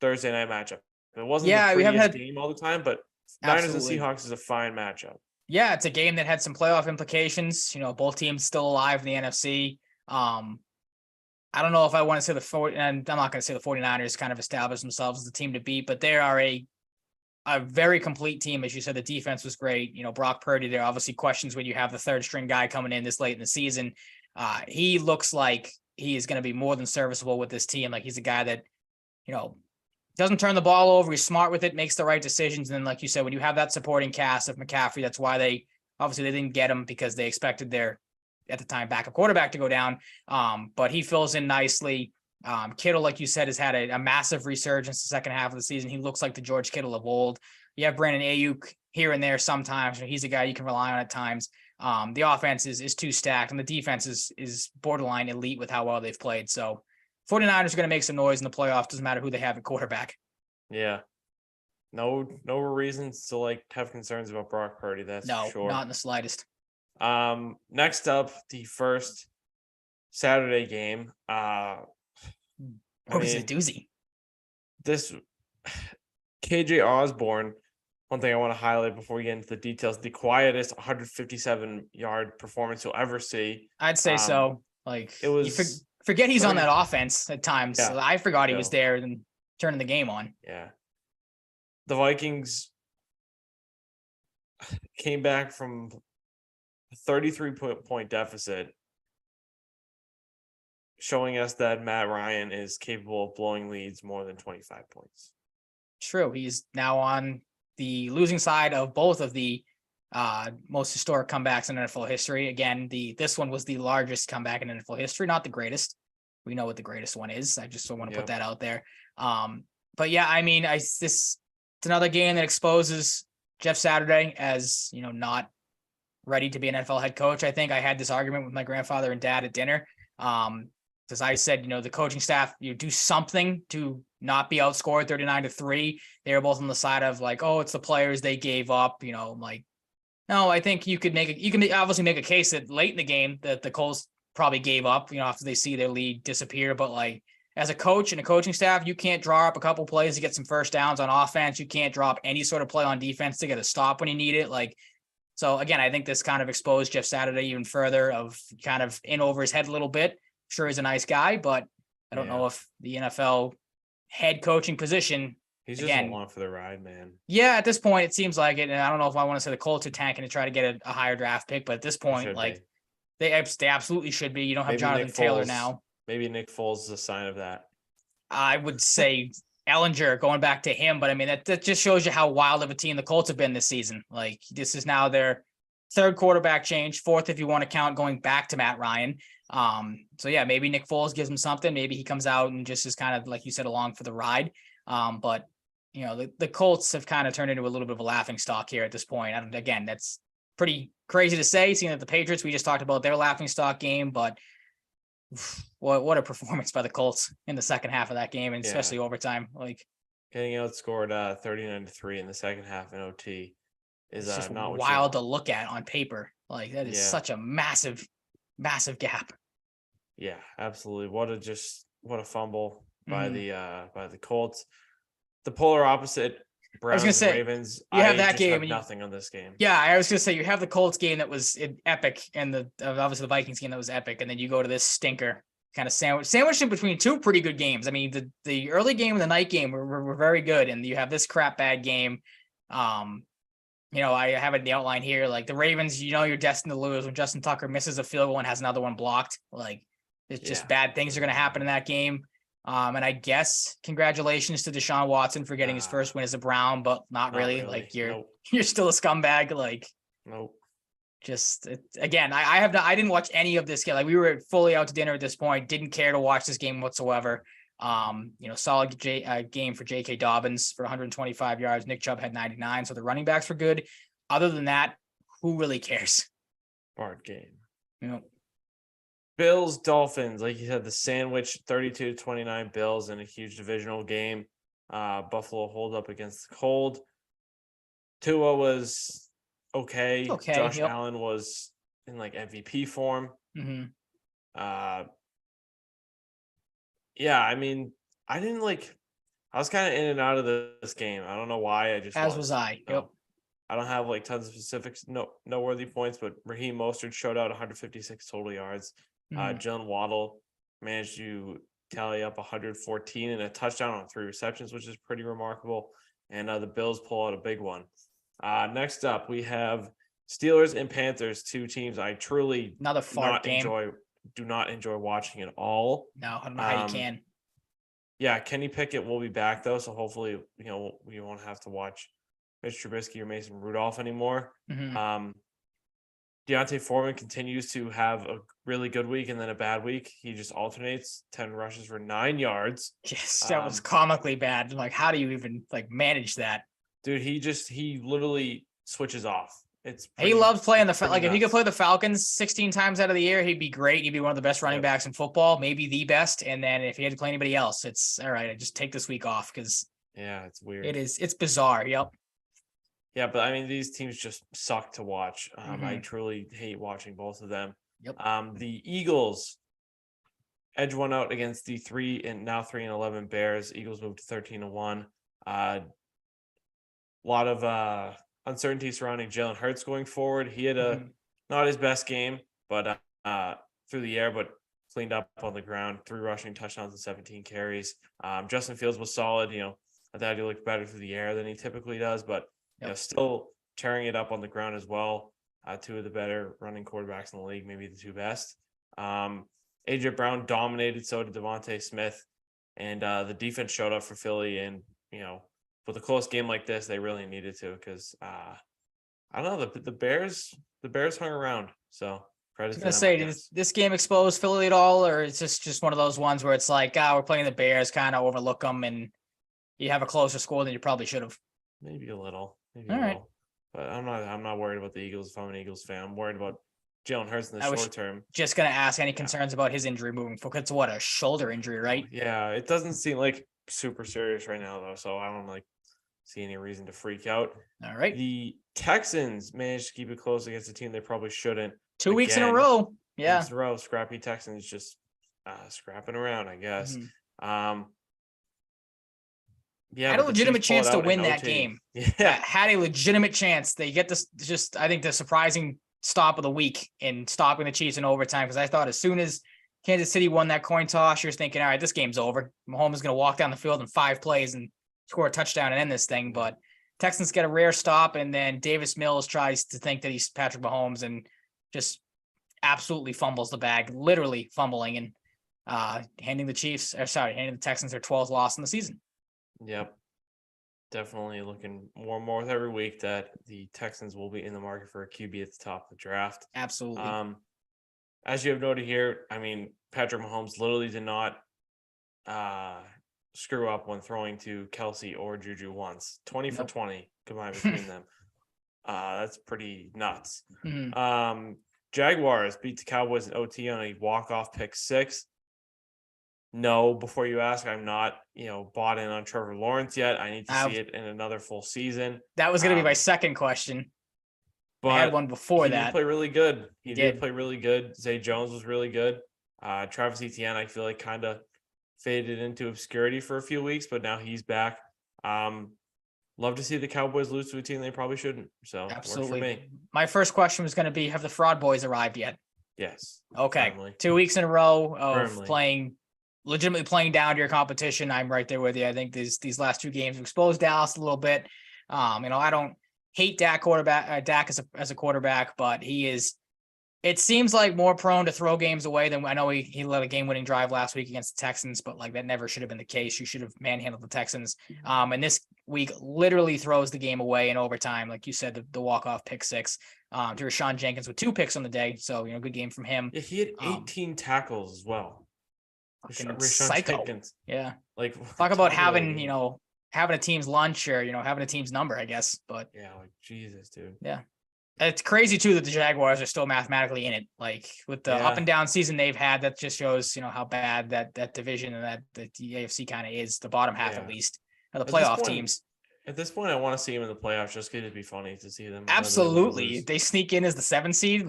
Thursday night matchup. It wasn't the prettiest game all the time, but Niners and Seahawks is a fine matchup. Yeah, it's a game that had some playoff implications. Both teams still alive in the NFC. I don't know if I want to say and I'm not going to say the 49ers kind of established themselves as the team to beat, but they are a very complete team. As you said, the defense was great. Brock Purdy, there are obviously questions when you have the third string guy coming in this late in the season. He looks like he is going to be more than serviceable with this team. Like he's a guy that, doesn't turn the ball over. He's smart with it, makes the right decisions. And then, like you said, when you have that supporting cast of McCaffrey, that's why they didn't get him, because they expected their, at the time, backup quarterback to go down. But he fills in nicely. Kittle, like you said, has had a massive resurgence the second half of the season. He looks like the George Kittle of old. You have Brandon Ayuk here and there sometimes. He's a guy you can rely on at times. The offense is too stacked, and the defense is borderline elite with how well they've played. So 49ers are going to make some noise in the playoffs. Doesn't matter who they have at quarterback. Yeah. No reasons to have concerns about Brock Purdy. That's for sure. Not in the slightest. Next up, the first Saturday game. What was a doozy? This KJ Osborne. One thing I want to highlight before we get into the details: the quietest 157-yard performance you'll ever see. I'd say so. It was. Forget he's on that offense at times. Yeah, I forgot he was there and turning the game on. Yeah. The Vikings came back from a 33-point deficit, showing us that Matt Ryan is capable of blowing leads more than 25 points. True. He's now on the losing side of both of the most historic comebacks in NFL history. Again, this one was the largest comeback in NFL history, not the greatest. We know what the greatest one is. I just want to put that out there. But yeah, I mean, it's another game that exposes Jeff Saturday as, not ready to be an NFL head coach. I think I had this argument with my grandfather and dad at dinner. Because I said, the coaching staff, do something to not be outscored 39-3. They were both on the side of it's the players they gave up. No, I think you can obviously make a case that late in the game that the Colts probably gave up, after they see their lead disappear. But as a coach and a coaching staff, you can't draw up a couple plays to get some first downs on offense. You can't drop any sort of play on defense to get a stop when you need it. So again, I think this kind of exposed Jeff Saturday even further, of kind of in over his head a little bit. Sure, he's a nice guy, but I don't know if the NFL head coaching position. He's just along for the ride, man. Yeah, at this point, it seems like it. And I don't know if I want to say the Colts are tanking to try to get a higher draft pick, but at this point, they absolutely should be. You don't have Jonathan Taylor now. Maybe Nick Foles is a sign of that. I would say Ellinger, going back to him, but I mean, that just shows you how wild of a team the Colts have been this season. This is now their third quarterback change, fourth if you want to count going back to Matt Ryan. So yeah, maybe Nick Foles gives him something. Maybe he comes out and just is kind of, like you said, along for the ride. But the Colts have kind of turned into a little bit of a laughing stock here at this point. Again, that's pretty crazy to say, seeing that the Patriots, we just talked about their laughing stock game, but what a performance by the Colts in the second half of that game, and especially overtime. Getting outscored 39-3 in the second half in OT is just not wild to look at on paper. That is such a massive gap. Yeah, absolutely. What a fumble by the Colts. The polar opposite, Browns and Ravens. You have that game. Have nothing on this game. Yeah, I was gonna say you have the Colts game that was epic, and obviously the Vikings game that was epic, and then you go to this stinker kind of sandwiched in between two pretty good games. I mean, the early game and the night game were very good, and you have this crap bad game. I have it in the outline here. The Ravens, you're destined to lose when Justin Tucker misses a field goal and has another one blocked. It's just bad things are going to happen in that game. And I guess congratulations to Deshaun Watson for getting his first win as a Brown, but not really. You're still a scumbag. Nope. Again, I didn't watch any of this game. Like we were fully out to dinner at this point. Didn't care to watch this game whatsoever. Solid game for J.K. Dobbins for 125 yards. Nick Chubb had 99. So the running backs were good. Other than that, who really cares? Hard game. You know, Bills, Dolphins, like you said, the sandwich 32-29 Bills in a huge divisional game. Buffalo hold up against the cold. Tua was okay. Josh Allen was in like MVP form. Mm-hmm. Yeah, I mean, I was kind of in and out of this game. I don't know why. Was I. Yep. I don't have like tons of specifics, noteworthy points, but Raheem Mostert showed out 156 total yards. Jalen Waddle managed to tally up 114 and a touchdown on 3 receptions, which is pretty remarkable. And the Bills pull out a big one. Next up, we have Steelers and Panthers, 2 teams I truly do not enjoy watching at all. No, I don't know how you can. Yeah, Kenny Pickett will be back though, so hopefully, we won't have to watch Mitch Trubisky or Mason Rudolph anymore. Mm-hmm. Deontay Foreman continues to have a really good week and then a bad week. He just alternates 10 rushes for 9 yards. Yes, that was comically bad. Like, how do you even manage that? Dude, he literally switches off. He loves playing if he could play the Falcons 16 times out of the year, he'd be great. He'd be one of the best running backs in football, maybe the best. And then if he had to play anybody else, it's all right. I just take this week off because it's weird. It's bizarre. Yep. Yeah, but I mean, these teams just suck to watch. I truly hate watching both of them. Yep. The Eagles edge one out against the 3-11 Bears. Eagles moved to 13-1. A lot of uncertainty surrounding Jalen Hurts going forward. He had not his best game, but through the air, but cleaned up on the ground. 3 rushing touchdowns and 17 carries. Justin Fields was solid. I thought he looked better through the air than he typically does, but still tearing it up on the ground as well. 2 of the better running quarterbacks in the league, maybe the 2 best. AJ Brown dominated, so did Devontae Smith, and the defense showed up for Philly. And with a close game like this, they really needed to because I don't know, the Bears hung around. So credit to them. I was gonna say, did this game expose Philly at all, or it's just one of those ones where it's like, we're playing the Bears, kind of overlook them, and you have a closer score than you probably should have. Maybe a little. Right. But I'm not worried about the Eagles if I'm an Eagles fan. I'm worried about Jalen Hurts in the short term. Just going to ask any concerns about his injury moving forward. It's a shoulder injury, right? Yeah, it doesn't seem like super serious right now, though. So I don't see any reason to freak out. All right. The Texans managed to keep it close against a team they probably shouldn't. 2 weeks in a row. Yeah. 2 weeks in a row. Scrappy Texans just scrapping around, I guess. Had a legitimate chance to win that game. Yeah, had a legitimate chance. They get this I think the surprising stop of the week in stopping the Chiefs in overtime, because I thought as soon as Kansas City won that coin toss, you're thinking, all right, this game's over. Mahomes is going to walk down the field in 5 plays and score a touchdown and end this thing. But Texans get a rare stop, and then Davis Mills tries to think that he's Patrick Mahomes and just absolutely fumbles the bag, literally fumbling and handing the Texans their 12th loss in the season. Yep. Definitely looking more and more with every week that the Texans will be in the market for a QB at the top of the draft. Absolutely. As you have noted here, I mean, Patrick Mahomes literally did not screw up when throwing to Kelsey or Juju once. 20 for 20 combined between them. That's pretty nuts. Jaguars beat the Cowboys in OT on a walk-off pick 6. No, before you ask, I'm not, bought in on Trevor Lawrence yet. I need to see it in another full season. That was going to be my second question. But I had one before that. He did play really good. He did play really good. Zay Jones was really good. Travis Etienne, I feel like kind of faded into obscurity for a few weeks, but now he's back. Love to see the Cowboys lose to a team they probably shouldn't. So absolutely. Works for me. My first question was going to be, have the fraud boys arrived yet? Yes. Okay. Firmly. 2 weeks in a row of legitimately playing down to your competition. I'm right there with you. I think these last 2 games have exposed Dallas a little bit. I don't hate Dak as a quarterback, but he is it seems like more prone to throw games away than I know he led a game-winning drive last week against the Texans, but like that never should have been the case. You should have manhandled the Texans. And this week literally throws the game away in overtime. Like you said, the walk-off pick six to Rashawn Jenkins with 2 picks on the day. So, good game from him. Yeah, he had 18 tackles as well. Rashawn psycho. Jenkins. Yeah. Like talk about having, having a team's lunch or, having a team's number, I guess. But yeah, like Jesus, dude. Yeah. It's crazy too that the Jaguars are still mathematically in it. Like with the up and down season they've had, that just shows, how bad that division and that the AFC kind of is, the bottom half at least, of the playoff teams. At this point, I want to see them in the playoffs just because it'd be funny to see them. Absolutely. If they sneak in as the 7th seed,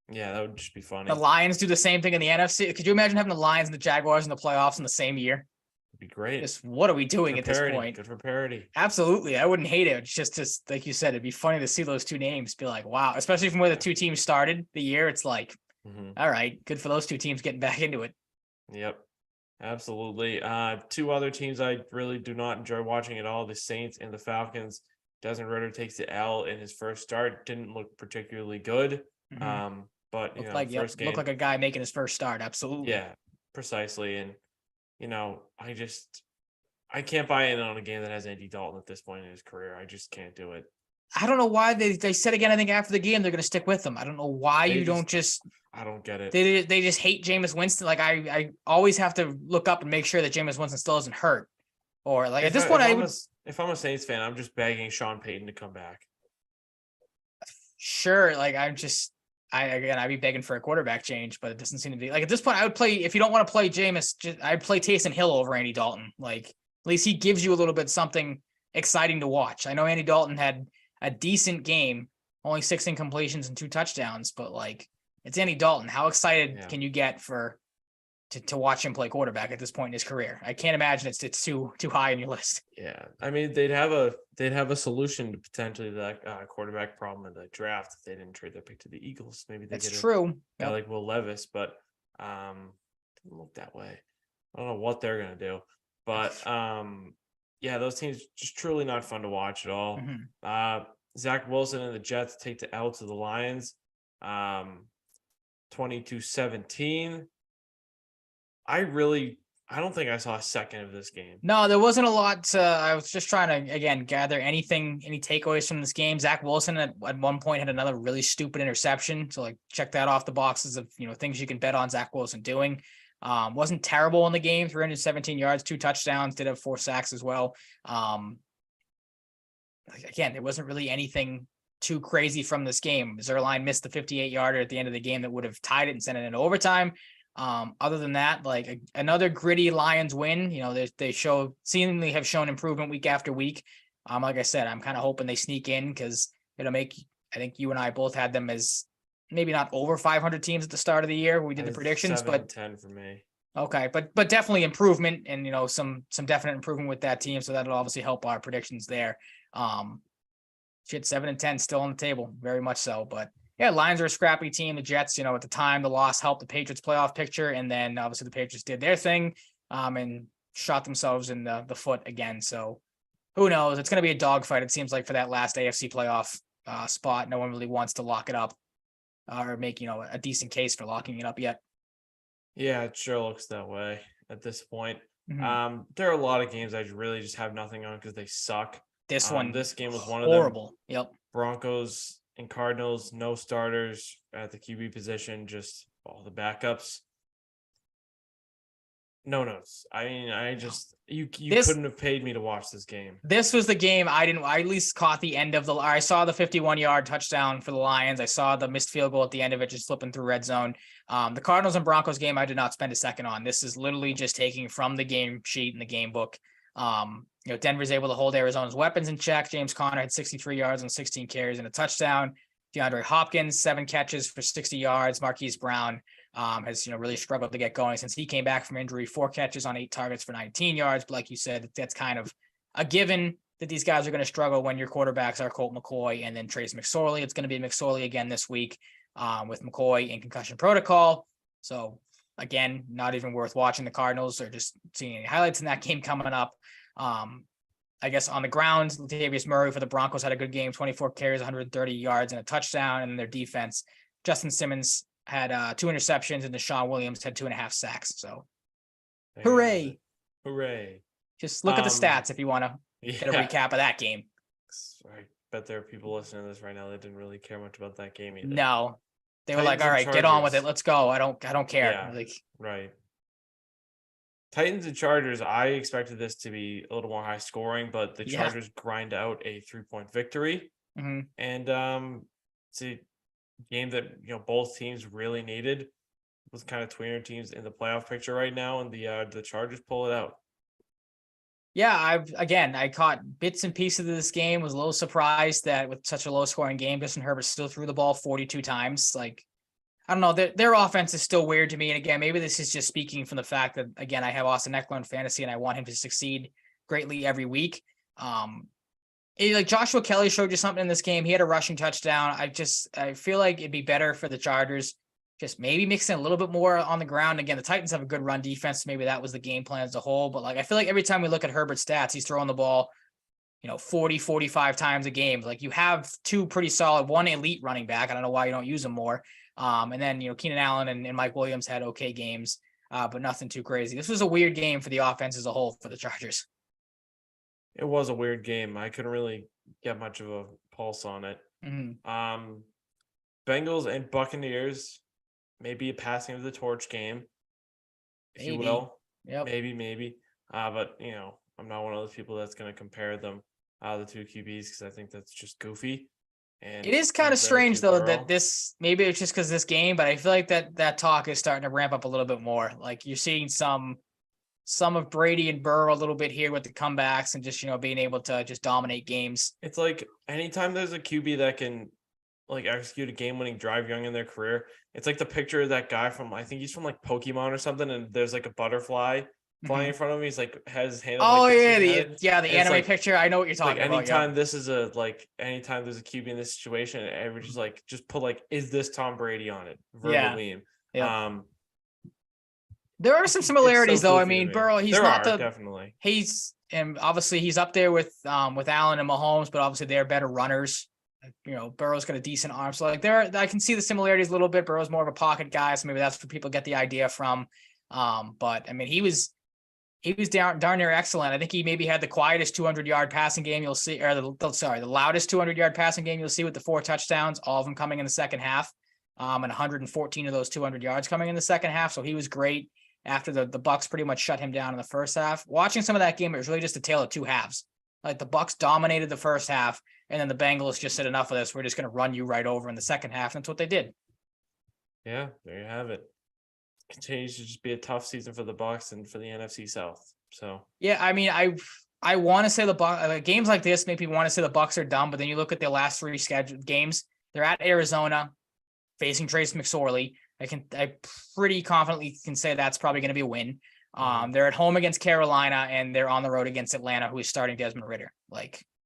yeah, that would just be funny. The Lions do the same thing in the NFC. Could you imagine having the Lions and the Jaguars in the playoffs in the same year? Be great. Just what are we doing at this point? Good for parity. Absolutely. I wouldn't hate it. It's just like you said, it'd be funny to see those 2 names be like, wow, especially from where the 2 teams started the year. It's like, all right, good for those 2 teams getting back into it. Yep. Absolutely. 2 other teams I really do not enjoy watching at all, the Saints and the Falcons. Desmond Ridder takes the L in his first start. Didn't look particularly good. But looked like a guy making his first start. Absolutely. Yeah, precisely. And I can't buy in on a game that has Andy Dalton at this point in his career. I just can't do it. I don't know why they said again, I think after the game, they're going to stick with him. I don't know why I don't get it. They just hate Jameis Winston. Like I always have to look up and make sure that Jameis Winston still isn't hurt. Or like at this point, if I'm a Saints fan, I'm just begging Sean Payton to come back. Sure. Like I'd be begging for a quarterback change, but it doesn't seem to be like at this point. I would play, if you don't want to play Jameis, I'd play Taysom Hill over Andy Dalton. Like at least he gives you a little bit something exciting to watch. I know Andy Dalton had a decent game, only 6 incompletions and 2 touchdowns, but like it's Andy Dalton. How excited can you get to watch him play quarterback at this point in his career? I can't imagine it's too high on your list. Yeah, I mean they'd have a solution to potentially that quarterback problem in the draft if they didn't trade their pick to the Eagles. Maybe they That's true. Yeah, like Will Levis, but didn't look that way. I don't know what they're gonna do, but those teams just truly not fun to watch at all. Zach Wilson and the Jets take the L to the Lions, 20-17. I don't think I saw a second of this game. No, there wasn't a lot. I was just trying to, again, gather any takeaways from this game. Zach Wilson at one point had another really stupid interception. So check that off the boxes of, things you can bet on Zach Wilson doing. Wasn't terrible in the game, 317 yards, 2 touchdowns, did have 4 sacks as well. Again, there wasn't really anything too crazy from this game. Zerline missed the 58-yarder at the end of the game that would have tied it and sent it into overtime. Other than that, another gritty Lions win. They seemingly have shown improvement week after week. Like I said, I'm kind of hoping they sneak in because it'll make, I think you and I both had them as maybe not over 500 teams at the start of the year when we did the predictions, but 10 for me. Okay, but definitely improvement and some definite improvement with that team, so that'll obviously help our predictions there. 7-10 still on the table, very much so. But yeah, Lions are a scrappy team. The Jets, at the time, the loss helped the Patriots playoff picture, and then obviously the Patriots did their thing, and shot themselves in the foot again. So who knows? It's going to be a dogfight. It seems like for that last AFC playoff spot, no one really wants to lock it up or make a decent case for locking it up yet. Yeah, it sure looks that way at this point. Mm-hmm. There are a lot of games I really just have nothing on because they suck. This game was one horrible. Of them. Yep. Broncos and Cardinals, no starters at the QB position, just all the backups. No notes. I mean, you couldn't have paid me to watch this game. This was the game I at least caught the end of I saw the 51-yard touchdown for the Lions. I saw the missed field goal at the end of it, just slipping through red zone. The Cardinals and Broncos game, I did not spend a second on. This is literally just taking from the game sheet and the game book. Denver's able to hold Arizona's weapons in check. James Conner had 63 yards on 16 carries and a touchdown. DeAndre Hopkins, 7 catches for 60 yards. Marquise Brown has really struggled to get going since he came back from injury. 4 catches on 8 targets for 19 yards. But like you said, that's kind of a given that these guys are going to struggle when your quarterbacks are Colt McCoy and then Trace McSorley. It's going to be McSorley again this week with McCoy in concussion protocol. So again, not even worth watching the Cardinals or just seeing any highlights in that game coming up. I guess on the ground, Latavius Murray for the Broncos had a good game, 24 carries, 130 yards and a touchdown. And their defense, Justin Simmons had 2 interceptions and Deshaun Williams had 2.5 sacks. So hooray. Hooray. Just look at the stats if you want to get a recap of that game. I bet there are people listening to this right now that didn't really care much about that game either. No. They were Titans like, all right, get on with it. Let's go. I don't care. Yeah, like, right. Titans and Chargers, I expected this to be a little more high scoring, but the Chargers grind out a 3-point victory. Mm-hmm. And it's a game that, both teams really needed. It was kind of tweener teams in the playoff picture right now, and the Chargers pull it out. Yeah, I caught bits and pieces of this game. Was a little surprised that with such a low scoring game, Justin Herbert still threw the ball 42 times. Like, I don't know, their offense is still weird to me. And again, maybe this is just speaking from the fact that, again, I have Austin Eckler in fantasy and I want him to succeed greatly every week. Like Joshua Kelly showed you something in this game. He had a rushing touchdown. I feel like it'd be better for the Chargers just maybe mixing a little bit more on the ground. Again, the Titans have a good run defense. Maybe that was the game plan as a whole. But like, I feel like every time we look at Herbert's stats, he's throwing the ball, 40, 45 times a game. Like, you have 2 pretty solid, 1 elite running back. I don't know why you don't use them more. And then, Keenan Allen and Mike Williams had okay games, but nothing too crazy. This was a weird game for the offense as a whole for the Chargers. It was a weird game. I couldn't really get much of a pulse on it. Mm-hmm. Bengals and Buccaneers, maybe a passing of the torch game, if you will. Yep. Maybe. But, I'm not one of those people that's going to compare them, the 2 QBs, because I think that's just goofy. And it is kind of strange, though, that this, maybe it's just because this game, but I feel like that talk is starting to ramp up a little bit more. Like, you're seeing some of Brady and Burrow a little bit here with the comebacks and just, being able to just dominate games. It's like anytime there's a QB that can execute a game-winning drive young in their career, it's like the picture of that guy from, I think he's from Pokemon or something, and there's a butterfly flying in front of him. He's has his hand. Oh, the anime picture. I know what you're talking about. Anytime this is anytime there's a QB in this situation, everybody's just put is this Tom Brady on it? Verbal meme. Yeah. There are some similarities, though. I mean, Burrow, definitely. And obviously he's up there with Allen and Mahomes, but obviously they're better runners. Burrow's got a decent arm. So I can see the similarities a little bit. Burrow's more of a pocket guy, so maybe that's where people get the idea from. But I mean, he was darn near excellent. I think he maybe had the quietest 200-yard passing game you'll see, or the loudest 200-yard passing game you'll see, with the 4 touchdowns, all of them coming in the second half, and 114 of those 200 yards coming in the second half. So he was great after the Bucks pretty much shut him down in the first half. Watching some of that game, it was really just a tale of 2 halves. Like, the Bucks dominated the first half, and then the Bengals just said, enough of this. We're just going to run you right over in the second half. And that's what they did. Yeah, there you have it. Continues to just be a tough season for the Bucks and for the NFC South. So yeah, I mean, I want to say the Bucks, games like this make me want to say the Bucks are done, but then you look at their last 3 scheduled games. They're at Arizona, facing Trace McSorley. I pretty confidently can say that's probably going to be a win. They're at home against Carolina, and they're on the road against Atlanta, who is starting Desmond Ritter.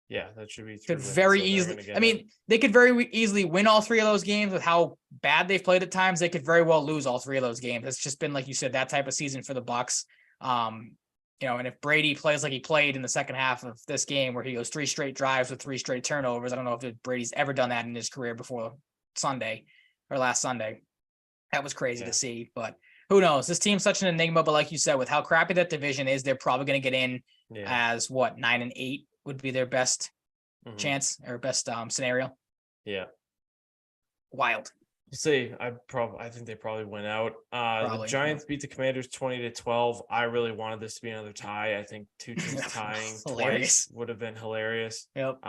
Yeah, that should be could very easily. I mean, they could very easily win all 3 of those games with how bad they've played at times. They could very well lose all 3 of those games. It's just been, like you said, that type of season for the Bucks. And if Brady plays like he played in the second half of this game, where he goes 3 straight drives with 3 straight turnovers, I don't know if Brady's ever done that in his career before last Sunday. That was crazy to see, but who knows? This team's such an enigma. But like you said, with how crappy that division is, they're probably going to get in as 9-8 would be their best chance or best scenario. Yeah. Wild. We'll see. I think they probably went out. The Giants beat the Commanders 20-12. I really wanted this to be another tie. I think 2 teams tying twice would have been hilarious. Yep.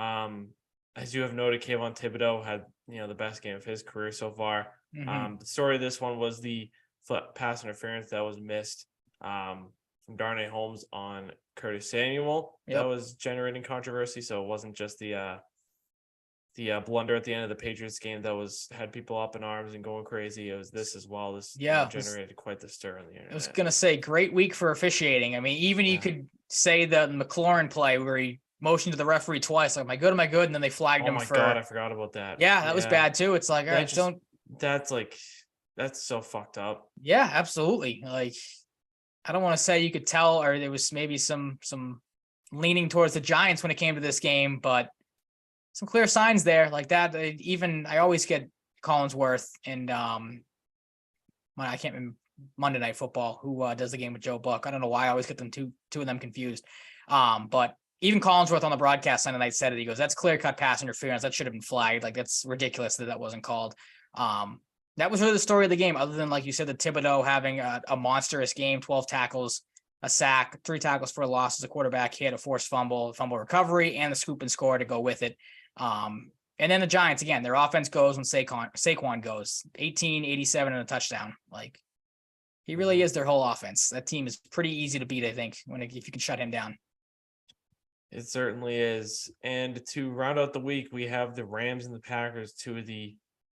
As you have noted, Kayvon Thibodeau had the best game of his career so far. The story of this one was the pass interference that was missed from Darnay Holmes on Curtis Samuel. That was generating controversy. So it wasn't just the blunder at the end of the Patriots game that had people up in arms and going crazy. It was this as well. This generated quite the stir on the internet. I was going to say, great week for officiating. I mean, even you could say the McLaurin play where he motioned to the referee twice, like, am I good? And then they flagged him for. Oh my God, I forgot about that. Yeah, that was bad too. It's like, all right, that's so fucked up. Yeah, absolutely. Like, I don't want to say you could tell, or there was maybe some leaning towards the Giants when it came to this game, but some clear signs there like that. I always get Collinsworth and I can't remember Monday Night Football, who does the game with Joe Buck. I don't know why I always get them two of them confused. But even Collinsworth on the broadcast Sunday night said it. He goes, "That's clear cut pass interference. That should have been flagged. Like, that's ridiculous that wasn't called." That was really the story of the game, other than, like you said, the Thibodeau having a monstrous game, 12 tackles, a sack, 3 tackles for a loss as a quarterback hit, a forced fumble recovery, and the scoop and score to go with it. And then the Giants, again, their offense goes when Saquon goes, 18, 87 and a touchdown. Like, he really is their whole offense. That team is pretty easy to beat, I think, if you can shut him down. It certainly is. And to round out the week, we have the Rams and the Packers, 2 of the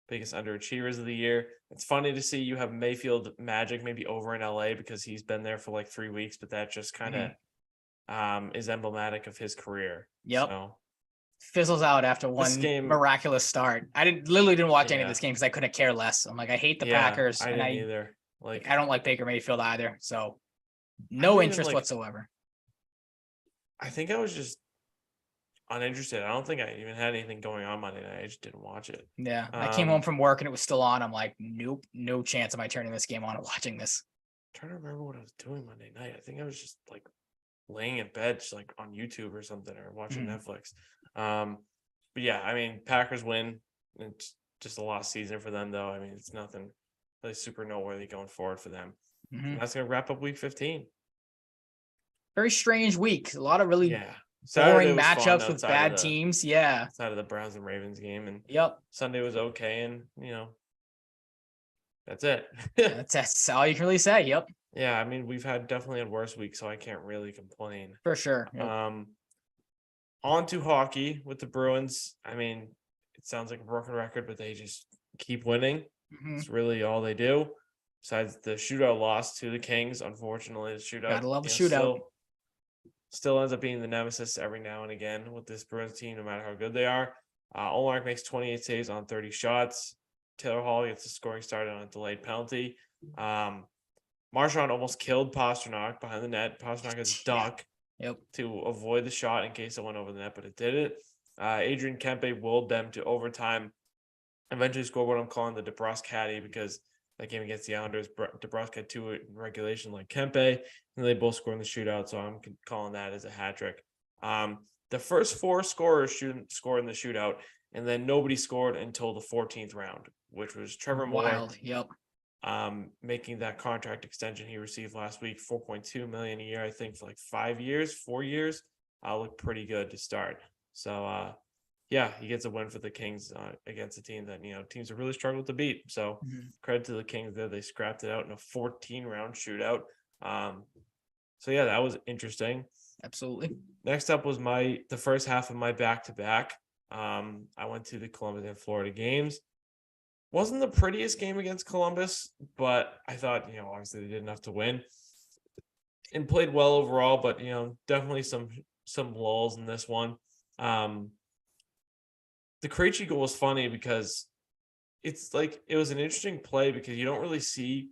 biggest underachievers of the year. It's funny to see you have Mayfield Magic maybe over in LA because he's been there for like 3 weeks, but that just kind of is emblematic of his career. Yep. So, fizzles out after one miraculous start. I literally didn't watch any of this game because I couldn't care less. I'm like, I hate the Packers. I didn't either. Like, I don't like Baker Mayfield either. So no interest whatsoever. I think I was just uninterested. I don't think I even had anything going on Monday night. I just didn't watch it. Yeah. I came home from work and it was still on. I'm like, nope, no chance am I turning this game on and watching this. I'm trying to remember what I was doing Monday night. I think I was just like laying in bed, just like on YouTube or something, or watching Netflix. But yeah, I mean, Packers win. It's just a lost season for them, though. I mean, it's nothing really super noteworthy going forward for them. That's going to wrap up week 15. Very strange week. A lot of really boring matchups with bad teams. Yeah. Outside of the Browns and Ravens game. And Sunday was okay. And, that's it. that's all you can really say. Yep. Yeah. I mean, we've definitely had worse weeks, so I can't really complain. For sure. Yep. On to hockey with the Bruins. I mean, it sounds like a broken record, but they just keep winning. It's really all they do. Besides the shootout loss to the Kings, unfortunately, the shootout. Gotta love the shootout. Still ends up being the nemesis every now and again with this Bruins team, no matter how good they are. Ullmark makes 28 saves on 30 shots. Taylor Hall gets the scoring started on a delayed penalty. Marchand almost killed Pastrnak behind the net. Pastrnak has a duck to avoid the shot in case it went over the net, but it did it. Adrian Kempe willed them to overtime. Eventually scored what I'm calling the DeBrusque because that game against the Islanders, DeBrusque had 2 in regulation like Kempe, and they both scored in the shootout, so I'm calling that as a hat trick. The first 4 scorers scored in the shootout, and then nobody scored until the 14th round, which was Trevor Moore. Making that contract extension he received last week, $4.2 million a year, I think, for like 4 years. Looked pretty good to start. So, he gets a win for the Kings against a team that, teams have really struggled to beat. So credit to the Kings there. They scrapped it out in a 14-round shootout. That was interesting. Absolutely. Next up was the first half of my back-to-back. I went to the Columbus and Florida games. Wasn't the prettiest game against Columbus, but I thought, obviously they did enough to win and played well overall, but, definitely some lulls in this one. The Krejci goal was funny because it's like it was an interesting play because you don't really see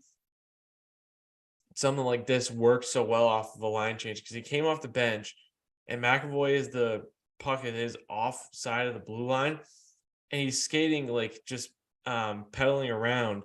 something like this work so well off of a line change because he came off the bench and McAvoy is the puck at his off side of the blue line and he's skating like just pedaling around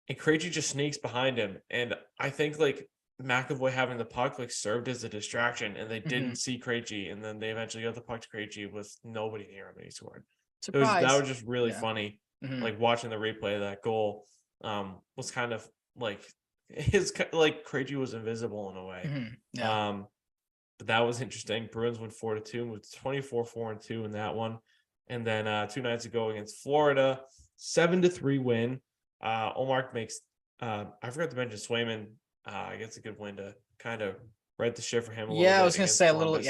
and Krejci just sneaks behind him. And I think like McAvoy having the puck like served as a distraction and they didn't see Krejci and then they eventually got the puck to Krejci with nobody near him and he scored. That was just really funny. Like watching the replay of that goal was kind of like Krejci was invisible in a way. But that was interesting. Bruins went 4-2, moved 24-4-2 in that one. And then 2 nights ago against Florida, 7-3 win. Ullmark makes I forgot to mention Swayman gets a good win to kind of right the ship for him a little bit. I was gonna say Columbus.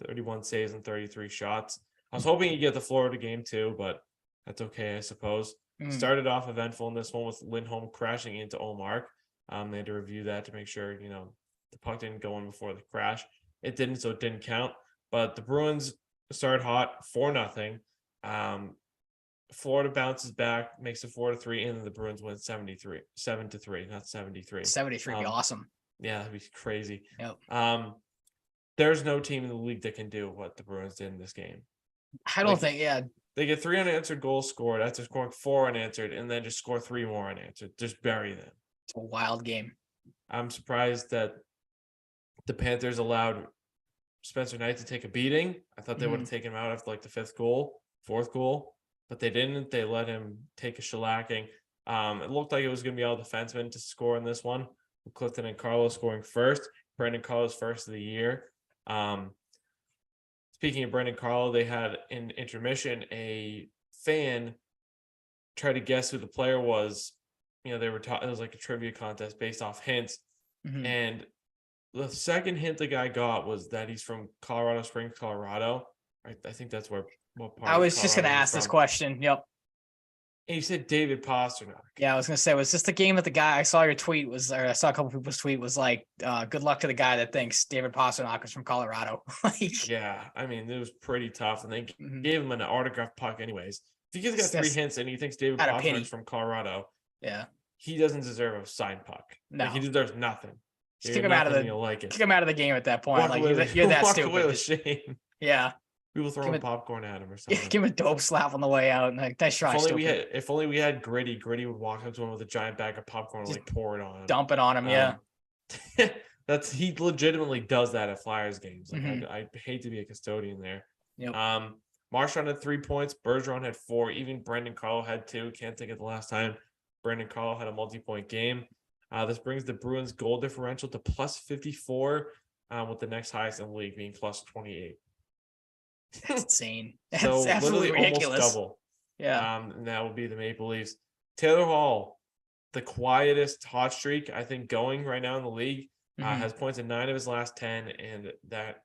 31 saves and 33 shots. I was hoping he'd get the Florida game too, but that's okay, I suppose. Started off eventful in this one with Lindholm crashing into Ullmark. They had to review that to make sure, the puck didn't go in before the crash. It didn't, so it didn't count. But the Bruins started hot, 4-0. Florida bounces back, makes it 4-3, and then the Bruins win 7-3, not 73. 73 be awesome. Yeah, that'd be crazy. Yep. There's no team in the league that can do what the Bruins did in this game. I don't think, They get 3 unanswered goals scored after scoring 4 unanswered, and then just score 3 more unanswered. Just bury them. It's a wild game. I'm surprised that the Panthers allowed Spencer Knight to take a beating. I thought they would have taken him out after like the 4th goal, but they didn't. They let him take a shellacking. It looked like it was going to be all defensemen to score in this one. Clifton and Carlos scoring first. Brendan Carlos first of the year. Speaking of Brendan Carlo, they had in intermission a fan try to guess who the player was. You know, they were it was like a trivia contest based off hints. And the second hint the guy got was that he's from Colorado Springs, Colorado. I think that's what part I was just going to ask this question. Yep. And you said David Pastrnak. Yeah, I was going to say, was this the game that the guy, I saw your tweet was, or I saw a couple people's tweet was like, good luck to the guy that thinks David Pastrnak is from Colorado. Yeah, I mean, it was pretty tough. And they gave him an autographed puck anyways. If he got 3 hints and he thinks David Pastrnak is from Colorado, yeah, he doesn't deserve a signed puck. No. Like, he deserves nothing. Just kick him out of the game at that point. You're that stupid. Away with shame. Yeah. People throwing popcorn at him or something. Give him a dope slap on the the way out. Like, nice try. If only we had Gritty. Gritty would walk up to him with a giant bag of popcorn and like pour it on him. Dump it on him, yeah. He legitimately does that at Flyers games. Like I hate to be a custodian there. Yep. Marchand had 3 points. Bergeron had 4. Even Brendan Carlo had 2. Can't think of the last time Brendan Carlo had a multi-point game. This brings the Bruins goal differential to plus 54, with the next highest in the league being plus 28. That's insane. That's so absolutely ridiculous. Almost double. Yeah. And that would be the Maple Leafs. Taylor Hall, the quietest hot streak I think going right now in the league, has points in 9 of his last 10, and that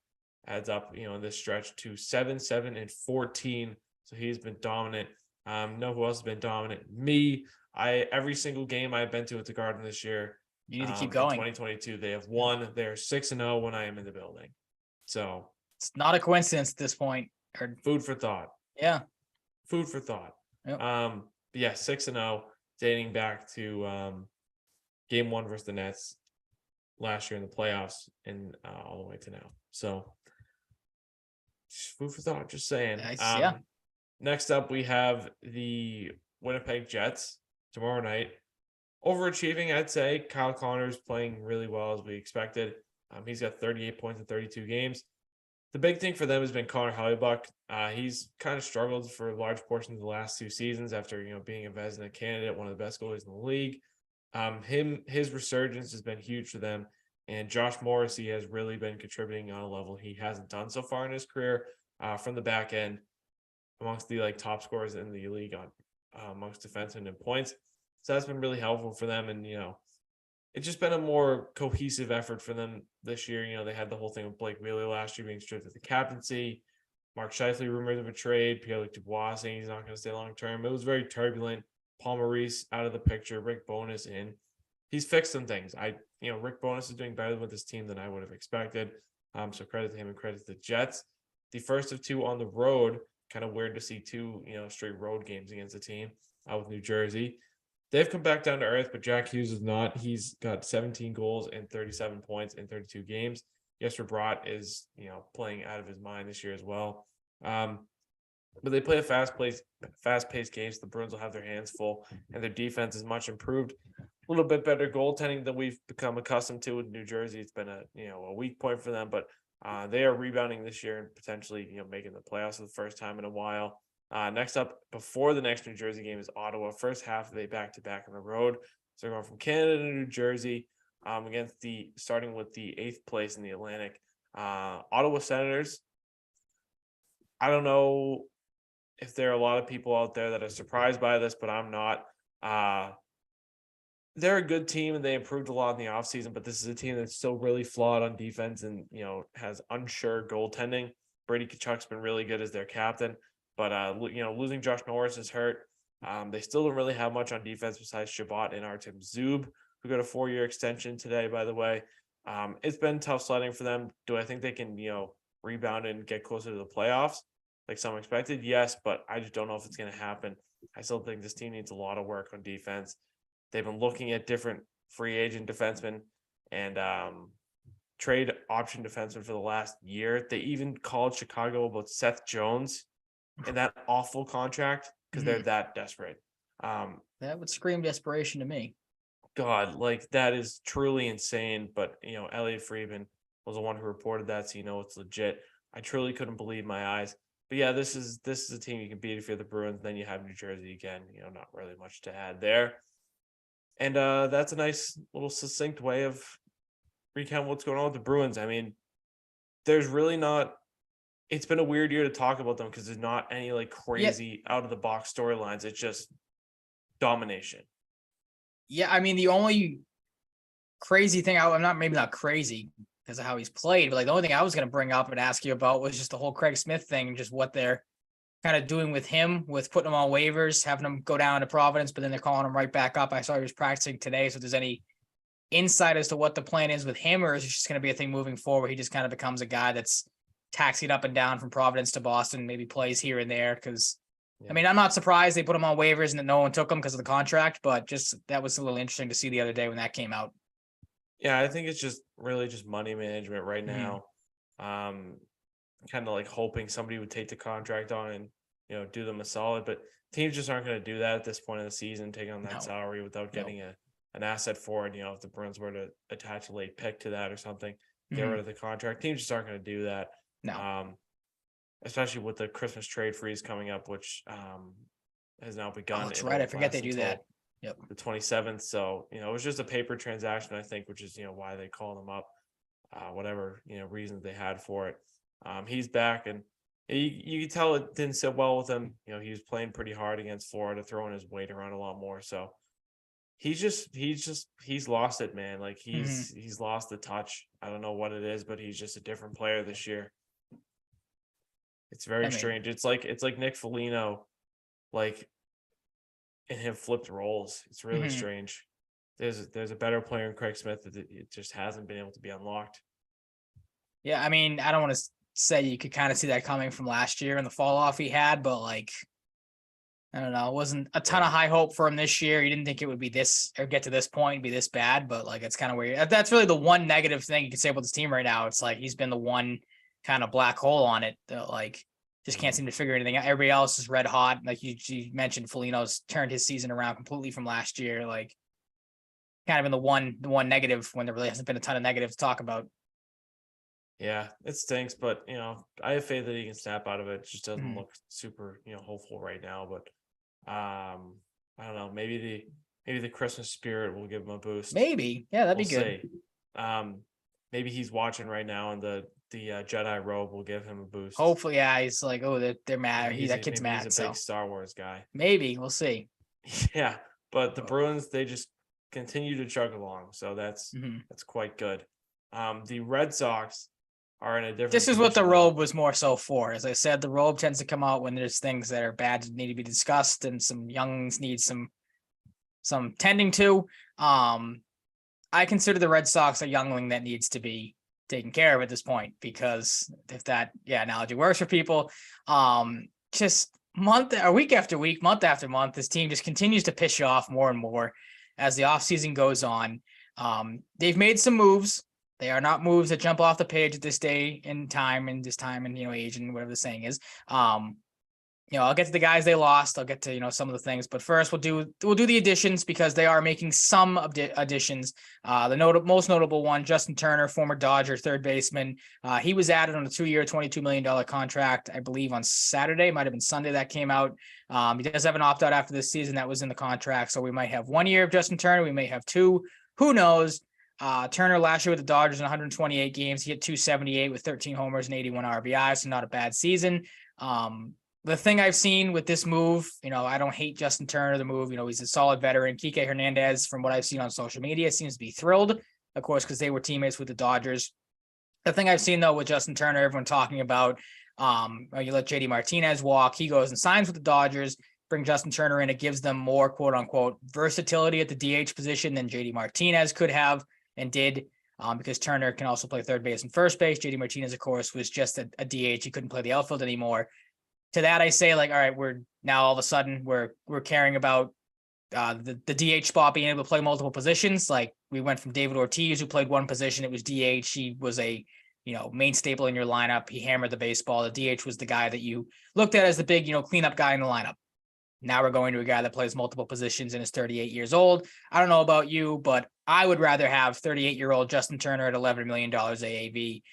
adds up, in this stretch to 7, 7, and 14. So he's been dominant. Know who else has been dominant? Me. Every single game I've been to at the Garden this year. You need to keep going. 2022, they have won. They're 6-0 when I am in the building. So it's not a coincidence at this point. Food for thought. Yeah. Food for thought. Yep. 6-0, dating back to game 1 versus the Nets last year in the playoffs and all the way to now. So food for thought, just saying. Nice. Next up, we have the Winnipeg Jets tomorrow night. Overachieving, I'd say. Kyle Connors playing really well as we expected. He's got 38 points in 32 games. The big thing for them has been Connor Hellebuyck. He's kind of struggled for large portions of the last 2 seasons after, being a Vezina candidate, one of the best goalies in the league. His resurgence has been huge for them. And Josh Morrissey has really been contributing on a level he hasn't done so far in his career, from the back end, amongst the top scorers in the league on amongst defensemen and points. So that's been really helpful for them. And, it's just been a more cohesive effort for them this year. They had the whole thing with Blake Wheeler last year being stripped of the captaincy. Mark Scheifele rumored of a trade. Pierre-Luc Dubois saying he's not going to stay long term. It was very turbulent. Paul Maurice out of the picture. Rick Bowness in. He's fixed some things. Rick Bowness is doing better with this team than I would have expected. So credit to him and credit to the Jets. The first of 2 on the road. Kind of weird to see 2, straight road games against a team with New Jersey. They've come back down to earth, but Jack Hughes is not. He's got 17 goals and 37 points in 32 games. Jesper Bratt is, playing out of his mind this year as well. But they play a fast-paced game, so the Bruins will have their hands full, and their defense is much improved. A little bit better goaltending than we've become accustomed to with New Jersey. It's been a weak point for them, but they are rebounding this year and potentially, making the playoffs for the first time in a while. Next up, before the next New Jersey game, is Ottawa. First half, they back-to-back on the road. So they're going from Canada to New Jersey, starting with the 8th place in the Atlantic. Ottawa Senators. I don't know if there are a lot of people out there that are surprised by this, but I'm not. They're a good team and they improved a lot in the offseason, but this is a team that's still really flawed on defense and, has unsure goaltending. Brady Tkachuk's been really good as their captain. But, losing Josh Norris is hurt. They still don't really have much on defense besides Shabbat and Artem Zub, who got a 4-year extension today, by the way. It's been tough sledding for them. Do I think they can, rebound and get closer to the playoffs like some expected? Yes, but I just don't know if it's going to happen. I still think this team needs a lot of work on defense. They've been looking at different free agent defensemen and trade option defensemen for the last year. They even called Chicago about Seth Jones in that awful contract because they're that desperate. That would scream desperation to me. God, like that is truly insane. But Elliot Friedman was the one who reported that, so it's legit. I truly couldn't believe my eyes. But yeah, this is a team you can beat if you're the Bruins. Then you have New Jersey again. Not really much to add there. And that's a nice little succinct way of recounting what's going on with the Bruins. I mean, there's really not. It's been a weird year to talk about them because there's not any like crazy out of the box storylines. It's just domination. Yeah, I mean, the only crazy thing, I'm not crazy because of how he's played, but like the only thing I was going to bring up and ask you about was just the whole Craig Smith thing and just what they're kind of doing with him, with putting him on waivers, having him go down to Providence, but then they're calling him right back up. I saw he was practicing today. So if there's any insight as to what the plan is with him, or is it just going to be a thing moving forward? He just kind of becomes a guy that's taxied up and down from Providence to Boston, maybe plays here and there. Cause I mean, I'm not surprised they put him on waivers and that no one took him because of the contract, but just, that was a little interesting to see the other day when that came out. Yeah, I think it's just really just money management right now. Kind of like hoping somebody would take the contract on and, do them a solid, but teams just aren't going to do that at this point in the season, take on that salary without getting an asset for it. If the Bruins were to attach a late pick to that or something, get rid of the contract, teams just aren't going to do that. No. Especially with the Christmas trade freeze coming up, which has now begun. Oh, that's right. I forget they do that. Yep. The 27th. So, it was just a paper transaction, I think, which is, why they called him up, whatever, reasons they had for it. He's back, and you can tell it didn't sit well with him. He was playing pretty hard against Florida, throwing his weight around a lot more. So he's lost it, man. Like he's lost the touch. I don't know what it is, but he's just a different player this year. It's very strange. It's like Nick Foligno, like, and him flipped roles. It's really strange. There's a better player in Craig Smith that it just hasn't been able to be unlocked. Yeah, I mean, I don't want to say you could kind of see that coming from last year and the fall off he had, but like, I don't know, it wasn't a ton of high hope for him this year. You didn't think it would be this or get to this point, be this bad, but like, it's kind of weird. That's really the one negative thing you can say about this team right now. It's like he's been the one kind of black hole on it that like just can't seem to figure anything out. Everybody else is red hot. Like you mentioned, Foligno's turned his season around completely from last year. Like kind of been the one negative when there really hasn't been a ton of negative to talk about. Yeah, it stinks, but I have faith that he can snap out of it. It just doesn't look super, hopeful right now. But I don't know. Maybe the Christmas spirit will give him a boost. Maybe, yeah, that'd be good. See. Maybe he's watching right now, and the Jedi robe will give him a boost. Hopefully, yeah. He's like, oh, they're mad. That kid's mad. He's a big Star Wars guy. Maybe we'll see. Yeah, but the Bruins, they just continue to chug along, so that's quite good. The Red Sox are in a different. This is what the robe was more so for. As I said, the robe tends to come out when there's things that are bad that need to be discussed, and some youngs need some tending to. I consider the Red Sox a youngling that needs to be taken care of at this point, because if that analogy works for people, just week after week, month after month, this team just continues to piss you off more and more as the offseason goes on. They've made some moves. They are not moves that jump off the page at this day and time and age and whatever the saying is. I'll get to the guys they lost. I'll get to, some of the things, but first we'll do the additions, because they are making some additions. The most notable one, Justin Turner, former Dodger third baseman. He was added on a 2-year, $22 million contract, I believe on Saturday, might've been Sunday that came out. He does have an opt-out after this season that was in the contract. So we might have 1 year of Justin Turner. We may have 2, who knows? Turner last year with the Dodgers in 128 games, he hit 278 with 13 homers and 81 RBIs. So not a bad season. The thing I've seen with this move, I don't hate Justin Turner, the move, he's a solid veteran. Kike Hernandez, from what I've seen on social media, seems to be thrilled, of course, because they were teammates with the Dodgers. The thing I've seen, though, with Justin Turner, everyone talking about, you let JD Martinez walk. He goes and signs with the Dodgers, bring Justin Turner in. It gives them more, quote unquote, versatility at the DH position than JD Martinez could have and did, because Turner can also play third base and first base. JD Martinez, of course, was just a DH. He couldn't play the outfield anymore. To that, I say, like, all right, we're now all of a sudden we're caring about the DH spot being able to play multiple positions. Like, we went from David Ortiz, who played one position, it was DH. He was a main staple in your lineup. He hammered the baseball. The DH was the guy that you looked at as the big, cleanup guy in the lineup. Now we're going to a guy that plays multiple positions and is 38 years old. I don't know about you, but I would rather have 38-year-old Justin Turner at $11 million AAV